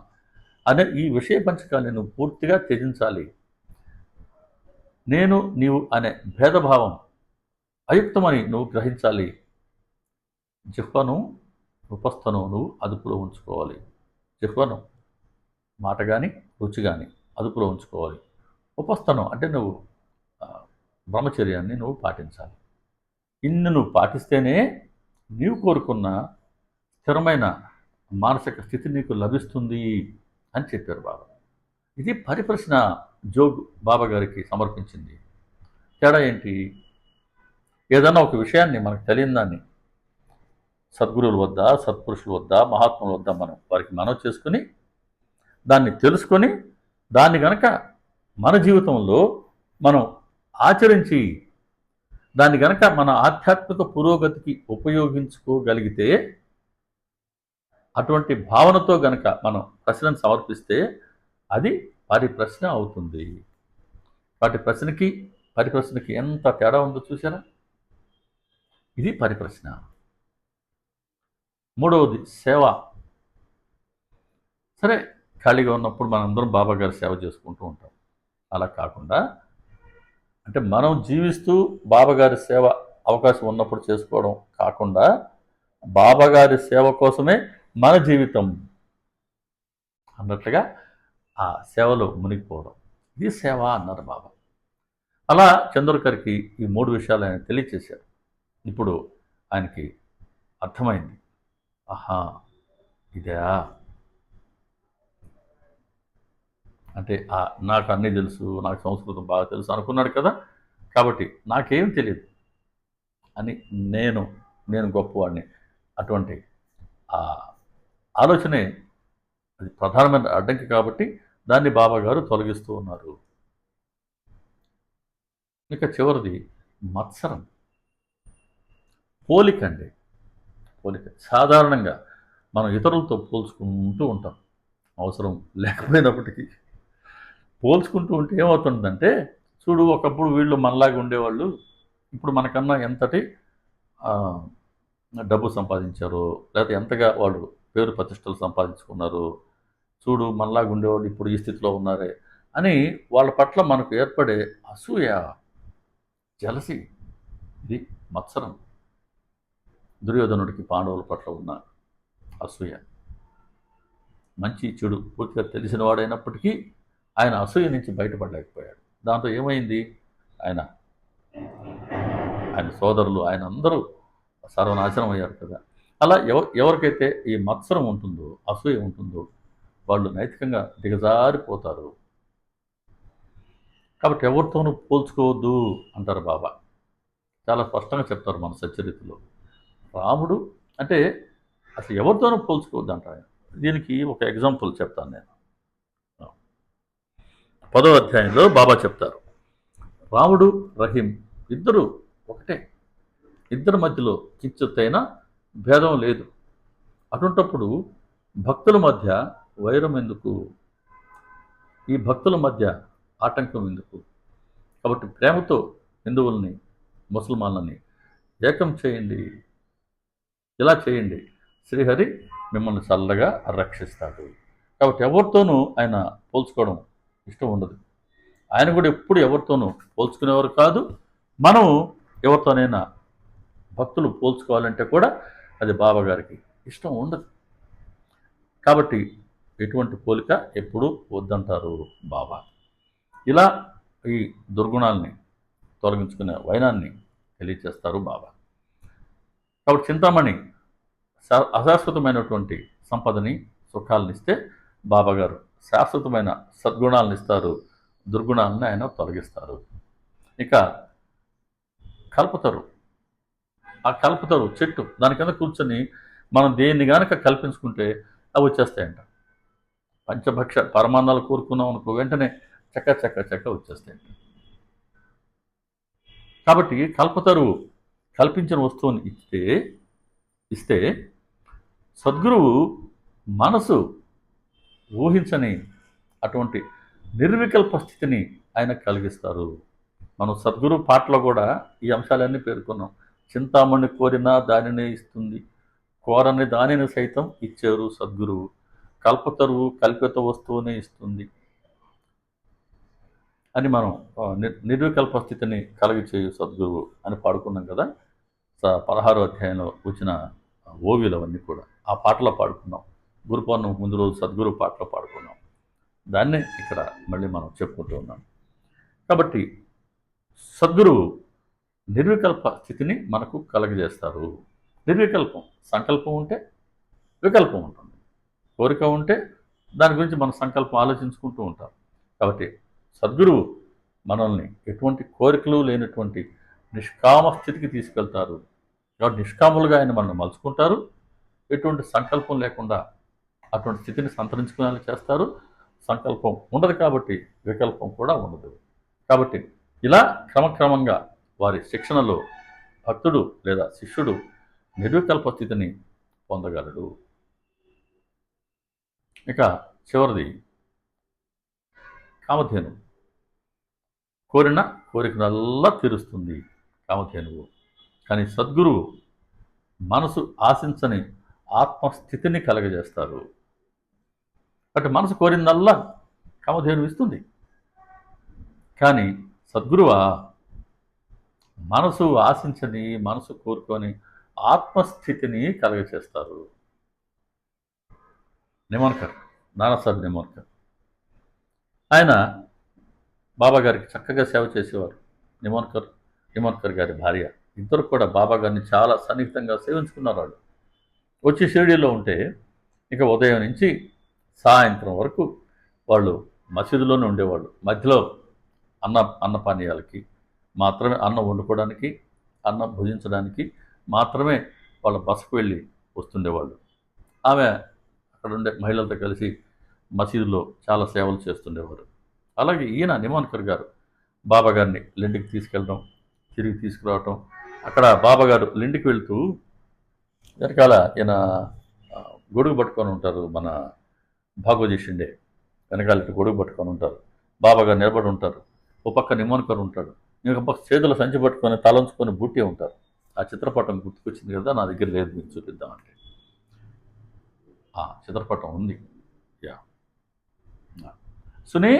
అనే ఈ విషయ పంచకాన్ని నువ్వు పూర్తిగా త్యజించాలి. నేను నీవు అనే భేదభావం అయుక్తమని నువ్వు గ్రహించాలి. జిహ్వను ఉపస్థను నువ్వు అదుపులో ఉంచుకోవాలి. జిహ్వను మాట కానీ రుచి కానీ అదుపులో ఉంచుకోవాలి. ఉపస్థనం అంటే నువ్వు బ్రహ్మచర్యాన్ని నువ్వు పాటించాలి. ఇన్ని నువ్వు పాటిస్తేనే నీవు కోరుకున్న స్థిరమైన మానసిక స్థితి నీకు లభిస్తుంది అని చెప్పారు బాబా. ఇది పరిప్రశ్న జోగ్ బాబా గారికి సమర్పించింది. తేడా ఏంటి? ఏదన్నా ఒక విషయాన్ని మనకు తెలియని దాన్ని సద్గురువుల వద్ద, సత్పురుషుల వద్ద, మహాత్ముల వద్ద మనం వారికి మనవి చేసుకుని దాన్ని తెలుసుకొని దాన్ని గనక మన జీవితంలో మనం ఆచరించి దాన్ని గనక మన ఆధ్యాత్మిక పురోగతికి ఉపయోగించుకోగలిగితే, అటువంటి భావనతో గనక మనం ప్రశ్నను సమర్పిస్తే అది పరిప్రశ్న అవుతుంది. వాటి ప్రశ్నకి పరిప్రశ్నకి ఎంత తేడా ఉందో చూసారా? ఇది పరిప్రశ్న. మూడవది సేవ. సరే, ఖాళీగా ఉన్నప్పుడు మనందరం బాబా గారి సేవ చేసుకుంటూ ఉంటాం. అలా కాకుండా అంటే మనం జీవిస్తూ బాబాగారి సేవ అవకాశం ఉన్నప్పుడు చేసుకోవడం కాకుండా బాబాగారి సేవ కోసమే మన జీవితం అన్నట్లుగా ఆ సేవలో మునిగిపోవడం, ఇది సేవ అన్నారు బాబా. అలా చంద్రకర్కి ఈ 3 విషయాలు ఆయన తెలియచేశారు. ఇప్పుడు ఆయనకి అర్థమైంది. ఆహా, ఇదే అంటే నాకు అన్నీ తెలుసు, నాకు సంస్కృతం బాగా తెలుసు అనుకున్నాడు కదా. కాబట్టి నాకేం తెలియదు అని నేను గొప్పవాడిని, అటువంటి ఆలోచనే అది ప్రధానమైన అడ్డంకి. కాబట్టి దాన్ని బాబాగారు తొలగిస్తూ ఉన్నారు. ఇక చివరిది మత్సరం, పోలిక అండి. పోలిక సాధారణంగా మనం ఇతరులతో పోల్చుకుంటూ ఉంటాం, అవసరం లేకపోయినప్పటికీ. పోల్చుకుంటూ ఉంటే ఏమవుతుందంటే, చూడు ఒకప్పుడు వీళ్ళు మనలాగా ఉండేవాళ్ళు, ఇప్పుడు మనకన్నా ఎంతటి ఆ, డబ్బు సంపాదించారో, లేకపోతే ఎంతగా వాళ్ళు పేరు ప్రతిష్టలు సంపాదించుకున్నారు, చూడు మనలాగా ఉండేవాళ్ళు ఇప్పుడు ఈ స్థితిలో ఉన్నారే అని వాళ్ళ పట్ల మనకు ఏర్పడే అసూయ, జలసి, ఇది మత్సరం. దుర్యోధనుడికి పాండవుల పట్ల ఉన్న అసూయ, మంచి చెడు పూర్తిగా తెలిసిన వాడైనప్పటికీ ఆయన అసూయ నుంచి బయటపడలేకపోయాడు. దాంతో ఏమైంది, ఆయన ఆయన సోదరులు ఆయన అందరూ సర్వనాశనం అయ్యారు కదా. అలా ఎవరికైతే ఈ మత్సరం ఉంటుందో, అసూయ ఉంటుందో, వాళ్ళు నైతికంగా దిగజారిపోతారు. కాబట్టి ఎవరితోనూ పోల్చుకోవద్దు అంటారు బాబా. చాలా స్పష్టంగా చెప్తారు మన సచ్చరిత్రలో. రాముడు అంటే అసలు ఎవరితోనూ పోల్చుకోవద్దు అంటారు ఆయన. దీనికి ఒక ఎగ్జాంపుల్ చెప్తాను నేను. 10వ అధ్యాయంలో బాబా చెప్తారు, రాముడు రహీం ఇద్దరు ఒకటే, ఇద్దరి మధ్యలో కించిత్తైన భేదం లేదు. అటువంటప్పుడు భక్తుల మధ్య వైరం ఎందుకు, ఈ భక్తుల మధ్య ఆటంకం ఎందుకు? కాబట్టి ప్రేమతో హిందువుల్ని ముసల్మాన్లని ఏకం చేయండి, ఇలా చేయండి, శ్రీహరి మిమ్మల్ని చల్లగా రక్షిస్తాడు. కాబట్టి ఎవరితోనూ ఆయన పోల్చుకోవడం ఇష్టం ఉండదు. ఆయన కూడా ఎప్పుడు ఎవరితోనూ పోల్చుకునేవారు కాదు. మనం ఎవరితోనైనా భక్తులు పోల్చుకోవాలంటే కూడా అది బాబా గారికి ఇష్టం ఉండదు. కాబట్టి ఎటువంటి పోలిక ఎప్పుడూ వద్దంటారు బాబా. ఇలా ఈ దుర్గుణాల్ని తొలగించుకునే వైనాన్ని తెలియచేస్తారు బాబా. కాబట్టి చింతామణి అశాశ్వతమైనటువంటి సంపదని, సుఖాలను ఇస్తే బాబాగారు శాశ్వతమైన సద్గుణాలను ఇస్తారు, దుర్గుణాలను ఆయన తొలగిస్తారు. ఇక కల్పతరు, ఆ కల్పతరు చెట్టు, దాని కింద కూర్చొని మనం దేన్ని గనక కల్పించుకుంటే అవి వచ్చేస్తాయంట. పంచభక్ష పరమాన్నాలు కోరుకున్నాం అనుకో, వెంటనే చక్క వచ్చేస్తాయంట. కాబట్టి కల్పతరువు కల్పించిన వస్తువుని ఇస్తే సద్గురువు మనసు ఊహించని అటువంటి నిర్వికల్ప స్థితిని ఆయన కలిగిస్తారు. మనం సద్గురు పాటలో కూడా ఈ అంశాలన్నీ పేర్కొన్నాం. చింతామణి కోరినా దానినే ఇస్తుంది, కోరని దానిని సైతం ఇచ్చారు సద్గురువు, కల్పతరువు కల్పిత వస్తువునే ఇస్తుంది అని మనం నిర్వికల్ప స్థితిని కలిగిచేయు సద్గురువు అని పాడుకున్నాం కదా. 16వ అధ్యాయంలో వచ్చిన ఓవిలు అవన్నీ కూడా ఆ పాటలో పాడుకున్నాం. గురు పౌర్ణమి ముందు రోజు సద్గురు పాటలో పాడుకున్నాం. దాన్నే ఇక్కడ మళ్ళీ మనం చెప్పుకుంటూ ఉన్నాం. కాబట్టి సద్గురువు నిర్వికల్ప స్థితిని మనకు కలగజేస్తారు. నిర్వికల్పం, సంకల్పం ఉంటే వికల్పం ఉంటుంది, కోరిక ఉంటే దాని గురించి మన సంకల్పం ఆలోచించుకుంటూ ఉంటాం. కాబట్టి సద్గురువు మనల్ని ఎటువంటి కోరికలు లేనటువంటి నిష్కామ స్థితికి తీసుకెళ్తారు. కాబట్టి నిష్కాములుగా ఆయన మనల్ని మలుచుకుంటారు. ఎటువంటి సంకల్పం లేకుండా అటువంటి స్థితిని సంతరించుకునేలా చేస్తారు. సంకల్పం ఉండదు కాబట్టి వికల్పం కూడా ఉండదు. కాబట్టి ఇలా క్రమక్రమంగా వారి శిక్షణలో భక్తుడు లేదా శిష్యుడు నిర్వికల్ప స్థితిని పొందగలడు. ఇక చివరిది కామధేను. కోరిన కోరికనల్లా తీరుస్తుంది కామధేనువు. కానీ సద్గురువు మనసు ఆశించని ఆత్మస్థితిని కలగజేస్తారు. అంటే మనసు కోరిందల్లా కామధేను ఇస్తుంది. కానీ సద్గురువా మనసు ఆశించని, మనసు కోరుకొని ఆత్మస్థితిని కలగచేస్తారు. నిమోన్కర్, నానాసాహెబ్ నిమోన్కర్, ఆయన బాబా గారికి చక్కగా సేవ చేసేవారు. నిమోన్కర్ గారి భార్య, ఇద్దరు కూడా బాబా గారిని చాలా సన్నిహితంగా సేవించుకున్నారు. వాళ్ళు వచ్చి షిరిడీలో ఉంటే ఇక ఉదయం నుంచి సాయంత్రం వరకు వాళ్ళు మసీదులోనే ఉండేవాళ్ళు. మధ్యలో అన్నపానీయాలకి మాత్రమే, అన్నం వండుకోవడానికి, అన్నం భుజించడానికి మాత్రమే వాళ్ళ బసకు వెళ్ళి వస్తుండేవాళ్ళు. ఆమె అక్కడ ఉండే మహిళలతో కలిసి మసీదులో చాలా సేవలు చేస్తుండేవారు. అలాగే ఈయన నిమాన్కర్ గారు బాబా గారిని లెండికి తీసుకెళ్ళడం, తిరిగి తీసుకురావటం. అక్కడ బాబా గారు లెండికి వెళ్తూ వెనకాల ఈయన ఆ, గొడుగు పట్టుకొని ఉంటారు. మన భాగోజీ షిండే వెనకాల ఇటు గొడుగు పట్టుకొని ఉంటారు. బాబా గారు నిలబడి ఉంటారు. ఓ పక్క నిమాన్కర్ ఉంటాడు. ఇంకొక పక్క చేతులు సంచి పట్టుకొని తలంచుకొని బుట్టి ఉంటారు. ఆ చిత్రపటం గుర్తుకొచ్చింది కదా, నా దగ్గర లేదు, మీకు చూపిద్దామంటే. ఆ చిత్రపటం ఉంది. యా. సునీ,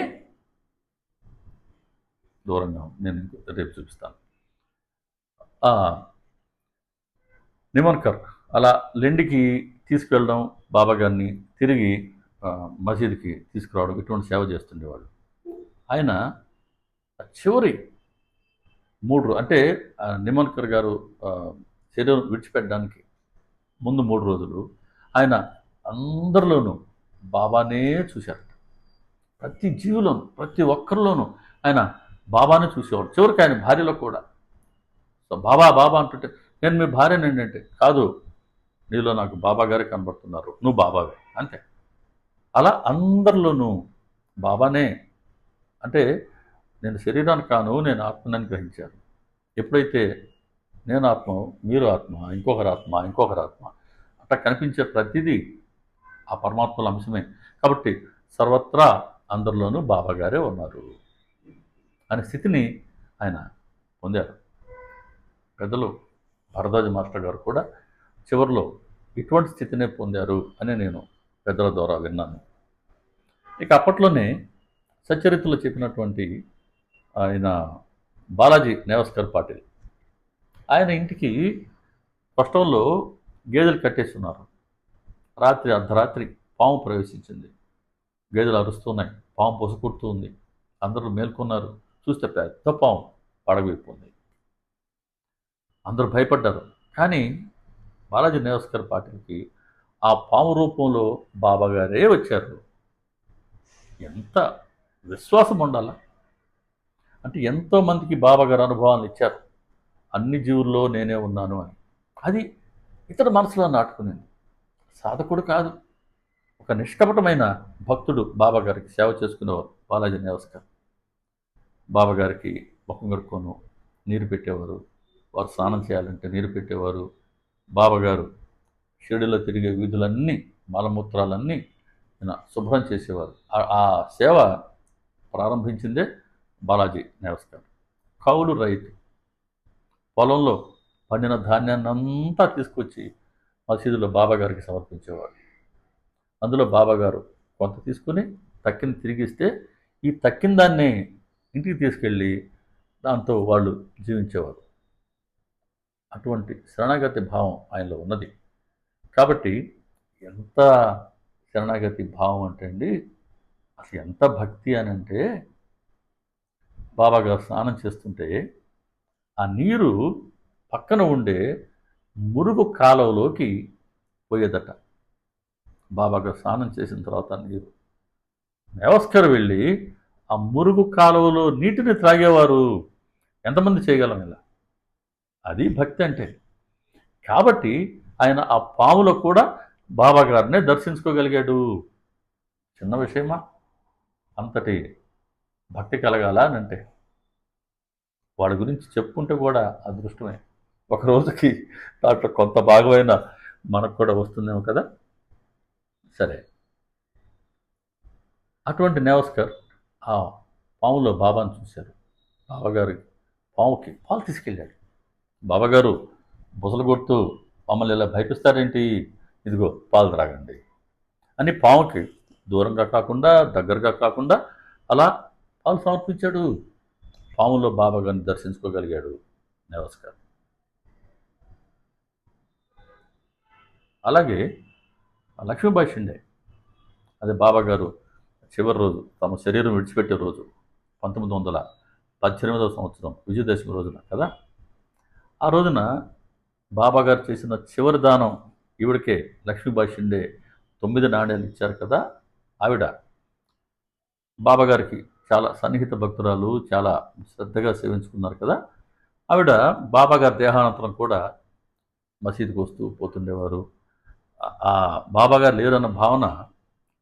దూరంగా ఉంది. నేను రేపు చూపిస్తాను. ఆ, నిమన్కర్ అలా లెండికి తీసుకెళ్ళడం, బాబా గారిని తిరిగి ఆ, మసీదుకి తీసుకురావడం, ఇటువంటి సేవ చేస్తుండేవాడు. ఆయన చివరి అంటే నిమన్కర్ గారు ఆ, శరీరం విడిచిపెట్టడానికి ముందు 3 రోజులు ఆయన అందరిలోనూ బాబానే చూశారు. ప్రతి జీవులోను, ప్రతి ఒక్కరిలోనూ ఆయన బాబానే చూసేవాడు. చివరికి ఆయన భార్యలో కూడా. సో బాబా బాబా అంటుంటే, నేను మీ భార్యనండి అంటే, కాదు, నీలో నాకు బాబా గారే కనబడుతున్నారు, నువ్వు బాబావే, అంతే. అలా అందరిలోనూ బాబానే. అంటే నేను శరీరాన్ని కాను, నేను ఆత్మనని గ్రహించాను. ఎప్పుడైతే నేను ఆత్మ, మీరు ఆత్మ, ఇంకొకరు ఆత్మ అట్లా కనిపించే ప్రతిదీ ఆ పరమాత్మల అంశమే. కాబట్టి సర్వత్రా అందరిలోనూ బాబా గారే ఉన్నారు అనే స్థితిని ఆయన పొందారు. పెద్దలు భరద్వాజ మాస్టర్ గారు కూడా చివరిలో ఇటువంటి స్థితినే పొందారు అని నేను పెద్దల ద్వారా విన్నాను. ఇక అప్పట్లోనే సచ్చరిత్రలో చెప్పినటువంటి ఆయన బాలాజీ నేవస్కర్ పాటిల్, ఆయన ఇంటికి కష్టంలో గేదెలు కట్టేస్తున్నారు. రాత్రి అర్ధరాత్రి పాము ప్రవేశించింది. గేదెలు అరుస్తున్నాయి, పాము పొసుకుడుతూ ఉంది. అందరూ మేల్కొన్నారు. చూస్తే పెద్ద పాము పడగవిపోయింది. అందరూ భయపడ్డారు. కానీ బాలాజీ నేవస్కర్ పాటిల్కి ఆ పాము రూపంలో బాబాగారే వచ్చారు. ఎంత విశ్వాసం ఉండాలా! అంటే ఎంతోమందికి బాబాగారు అనుభవాలను ఇచ్చారు. అన్ని జీవుల్లో నేనే ఉన్నాను అని. అది ఇతడు మనసులో నాటుకునింది. సాధకుడు కాదు, ఒక నిష్కపటమైన భక్తుడు బాబాగారికి సేవ చేసుకునేవారు బాలాజీ నేవస్కర్. బాబాగారికి ముఖం కడుక్కోను నీరు పెట్టేవారు. వారు స్నానం చేయాలంటే నీరు పెట్టేవారు. బాబాగారు షిరిడీలో తిరిగే వీధులన్నీ, మలమూత్రాలన్నీ ఈయన శుభ్రం చేసేవారు. ఆ సేవ ప్రారంభించిందే బాలాజీ నేవస్కర్. కౌలు రైతు, పొలంలో పండిన ధాన్యాన్ని అంతా తీసుకొచ్చి మసీదులో బాబాగారికి సమర్పించేవాడు. అందులో బాబాగారు కొంత తీసుకుని తక్కిన తిరిగిస్తే, ఈ తక్కిన దాన్ని ఇంటికి తీసుకెళ్ళి దాంతో వాళ్ళు జీవించేవారు. అటువంటి శరణాగతి భావం ఆయనలో ఉన్నది. కాబట్టి ఎంత శరణాగతి భావం అంటే అండి, అసలు ఎంత భక్తి అని అంటే, బాబాగారు స్నానం చేస్తుంటే ఆ నీరు పక్కన ఉండే మురుగు కాలువలోకి పోయేదట. బాబాగారు స్నానం చేసిన తర్వాత నీరు నేవస్కర్ వెళ్ళి ఆ మురుగు కాలువలో నీటిని త్రాగేవారు. ఎంతమంది చేయగలం ఇలా? అది భక్తి అంటే. కాబట్టి ఆయన ఆ పాములో కూడా బాబాగారినే దర్శించుకోగలిగాడు. చిన్న విషయమా? అంతటి భక్తి కలగాల అని అంటే వాడి గురించి చెప్పుకుంటే కూడా అదృష్టమే. ఒక రోజుకి దాంట్లో కొంత భాగమైన మనకు కూడా వస్తుందేమో కదా. సరే, అటువంటి నేవస్కర్ ఆ పాములో బాబాను చూశారు. బాబాగారు పాముకి పాలు తీసుకెళ్ళాడు. బాబాగారు బుసలు కొడుతూ, మమ్మల్ని ఇలా భయపిస్తారేంటి, ఇదిగో పాలు త్రాగండి అని పాముకి దూరంగా కాకుండా, దగ్గరగా కాకుండా అలా పాలు సమర్పించాడు. పాములో బాబాగారిని దర్శించుకోగలిగాడు నేవస్కర్. అలాగే లక్ష్మీబాయి షిండే, అదే బాబాగారు చివరి రోజు, తమ శరీరం విడిచిపెట్టే రోజు 1918వ సంవత్సరం విజయదశమి రోజున కదా. ఆ రోజున బాబాగారు చేసిన చివరి దానం ఈవిడికే. లక్ష్మీబాయి షిండే 9 నాణేలు ఇచ్చారు కదా. ఆవిడ బాబాగారికి చాలా సన్నిహిత భక్తురాలు, చాలా శ్రద్ధగా సేవించుకున్నారు కదా. ఆవిడ బాబాగారి దేహానంతరం కూడా మసీదుకు వస్తూ పోతుండేవారు. ఆ బాబాగారు లేరన్న భావన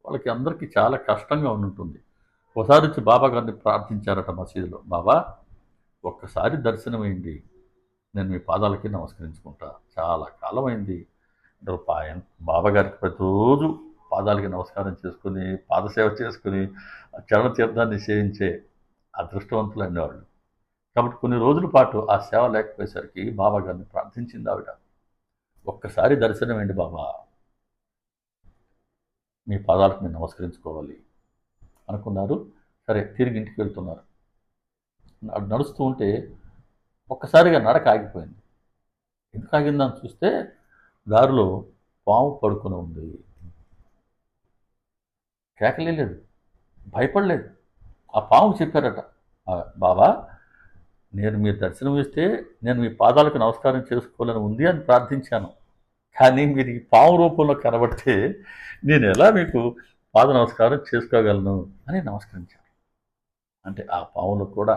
వాళ్ళకి అందరికీ చాలా కష్టంగా ఉంటుంది. ఒకసారి వచ్చి బాబా గారిని ప్రార్థించారట మసీదులో, బాబా ఒక్కసారి దర్శనమైంది, నేను మీ పాదాలకి నమస్కరించుకుంటా, చాలా కాలమైంది. అంటే బాబాగారికి ప్రతిరోజు పాదాలకి నమస్కారం చేసుకుని పాదసేవ చేసుకుని ఆ చరణ తీర్థాన్ని సేవించే అదృష్టవంతులు అనేవాళ్ళు. కాబట్టి కొన్ని రోజుల పాటు ఆ సేవ లేకపోయేసరికి బాబా గారిని ప్రార్థించింది ఆవిడ, ఒక్కసారి దర్శనమేంటి బాబా, మీ పాదాలకు నేను నమస్కరించుకోవాలి అనుకున్నారు. సరే, తిరిగి ఇంటికి వెళ్తున్నారు. నడుస్తూ ఉంటే ఒక్కసారిగా నడక ఆగిపోయింది. ఎందుకు ఆగిందని చూస్తే దారిలో పాము పడుకుని ఉంది. కేకలేదు, భయపడలేదు. ఆ పాము చెప్పారట, బాబా నేను మీ దర్శనం ఇస్తే నేను మీ పాదాలకు నమస్కారం చేసుకోవాలని ఉంది అని ప్రార్థించాను, కానీ మీరు ఈ పాము రూపంలో కనబడితే నేను ఎలా మీకు పాద నమస్కారం చేసుకోగలను అని నమస్కరించాను. అంటే ఆ పాములో కూడా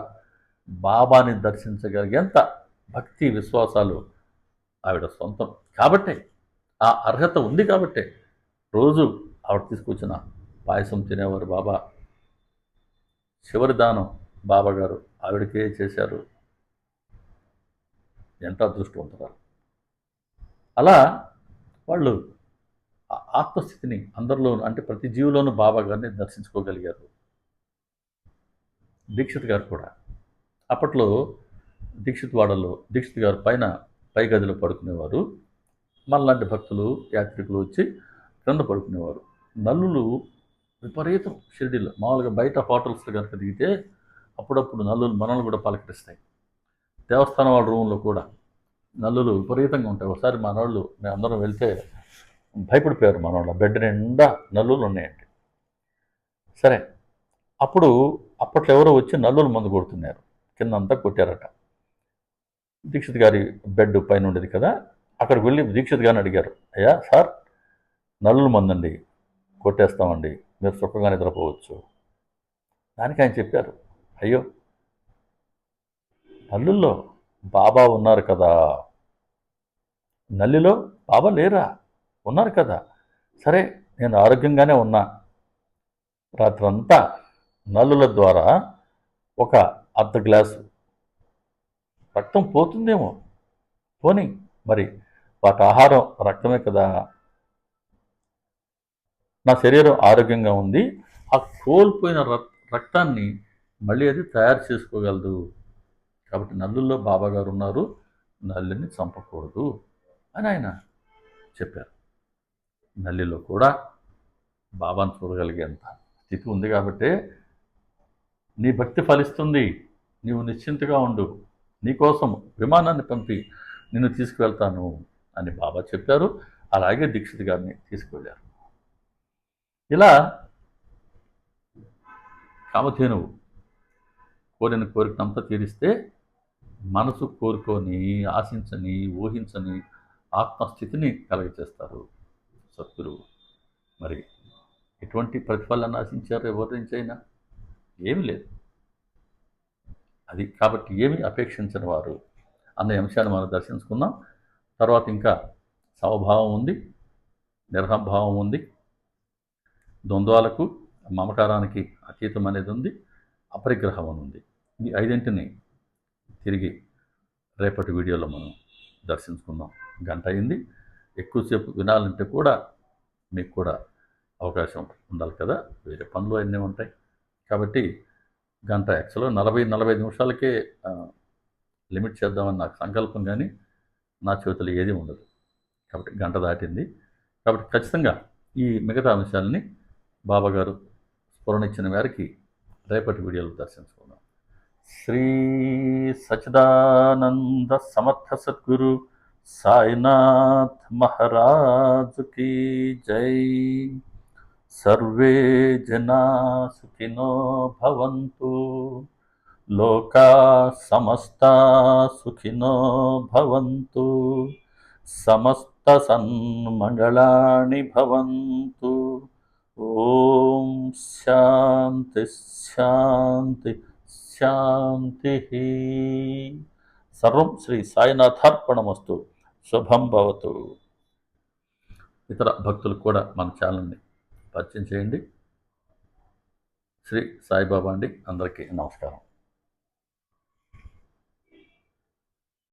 బాబాని దర్శించగలిగేంత భక్తి విశ్వాసాలు ఆవిడ సొంతం కాబట్టే, ఆ అర్హత ఉంది కాబట్టే రోజు ఆవిడ తీసుకొచ్చిన పాయసం తినేవారు బాబా. చివరి దానం బాబా గారు ఆవిడకే చేశారు. ఎంత అదృష్టవంతురాలు. అలా వాళ్ళు ఆ ఆత్మస్థితిని అందరిలోనూ, అంటే ప్రతి జీవిలోనూ బాబా గారిని దర్శించుకోగలిగారు. దీక్షిత్ గారు కూడా అప్పట్లో వాడలో దీక్షిత్ గారు పై గదిలో పడుకునేవారు. మనలాంటి భక్తులు యాత్రికులు వచ్చి కింద పడుకునేవారు. నల్లులు విపరీతం షిరిడీలో. మామూలుగా బయట హోటల్స్లో కనుక దిగితే అప్పుడప్పుడు నల్లులు మనల్ని కూడా పలకరిస్తాయి. దేవస్థానం వాళ్ళ రూమ్లో కూడా నల్లులు విపరీతంగా ఉంటాయి. ఒకసారి మనవాళ్ళు మేమందరం వెళ్తే భయపడిపోయారు. మనవాళ్ళ బెడ్ నిండా నల్లులు ఉన్నాయండి. సరే, అప్పట్లో ఎవరో వచ్చి నల్లులు మందు కొడుతున్నారు, కిందంతా కొట్టారట. దీక్షిత్ గారి బెడ్ పైన ఉండేది కదా, అక్కడికి వెళ్ళి దీక్షిత్ గారిని అడిగారు, అయ్యా సార్, నల్లులు మందండి, కొట్టేస్తామండి, మీరు సుఖంగా నిద్రపోవచ్చు. దానికి ఆయన చెప్పారు, అయ్యో నల్లుల్లో బాబా ఉన్నారు కదా, నల్లిలో బాబా లేరా, ఉన్నారు కదా. సరే, నేను ఆరోగ్యంగానే ఉన్నా, రాత్రంతా నల్లుల ద్వారా ఒక అర్ధ గ్లాసు రక్తం పోతుందేమో, పోని మరి వాటి ఆహారం రక్తమే కదా, నా శరీరం ఆరోగ్యంగా ఉంది, ఆ కోల్పోయిన రక్తాన్ని మళ్ళీ అది తయారు చేసుకోగలదు. కాబట్టి నల్లుల్లో బాబా గారు ఉన్నారు, నల్లిని చంపకూడదు అని ఆయన చెప్పారు. నల్లిలో కూడా బాబాను చూడగలిగేంత స్థితి ఉంది కాబట్టి నీ భక్తి ఫలిస్తుంది, నీవు నిశ్చింతగా ఉండు, నీకోసం విమానాన్ని పంపి నిన్ను తీసుకువెళ్తాను అని బాబా చెప్పారు. అలాగే దీక్షిత్ గారిని తీసుకువెళ్ళారు. ఇలా కామధేనువు కోరిన కోరికనంతా తీరిస్తే మనసు కోరుకొని ఆశించని ఊహించని ఆత్మస్థితిని కలగచేస్తారు సద్గురువు. మరి ఎటువంటి ప్రతిఫలాన్ని ఆశించారు ఎవరి నుంచి అయినా? ఏమి లేదు. అది కాబట్టి ఏమి అపేక్షించని వారు అన్న అంశాన్ని మనం దర్శించుకున్నాం. తర్వాత ఇంకా సమభావం ఉంది, నిర్హంభావం ఉంది, ద్వంద్వాలకు మమకారానికి అతీతం అనేది ఉంది, అపరిగ్రహం అని ఉంది. ఈ ఐదింటిని తిరిగి రేపటి వీడియోలో మనం దర్శించుకుందాం. గంట అయింది, ఎక్కువసేపు వినాలంటే కూడా మీకు కూడా అవకాశం ఉండాలి కదా, వేరే పనులు అన్నీ ఉంటాయి. కాబట్టి గంట యాక్చువల్గా 40-45 నిమిషాలకే లిమిట్ చేద్దామని నాకు సంకల్పం, కానీ నా చేతులు ఏది ఉండదు. కాబట్టి గంట దాటింది. కాబట్టి ఖచ్చితంగా ఈ మిగతా అంశాలని బాబాగారు స్ఫురణిచ్చిన వారికి రేపటి వీడియోలో దర్శించుకుందాం. శ్రీ సచిదానంద సమర్థ సద్గురు సాయినాథ్ మహారాజ్ కీ జై. సర్వే జనా సుఖినో భవంతు, లోకా సమస్తా సుఖినో భవంతు, సమస్త సన్మంగళాని భవంతు. ఓం శాంతి శాంతి శాంతి. సర్వం శ్రీ సాయినాథార్పణమస్తు. శుభం భవతు. ఇతర భక్తులు కూడా మన ఛానల్ని పరిచయం చేయండి. శ్రీ సాయిబాబా అండి. అందరికీ నమస్కారం.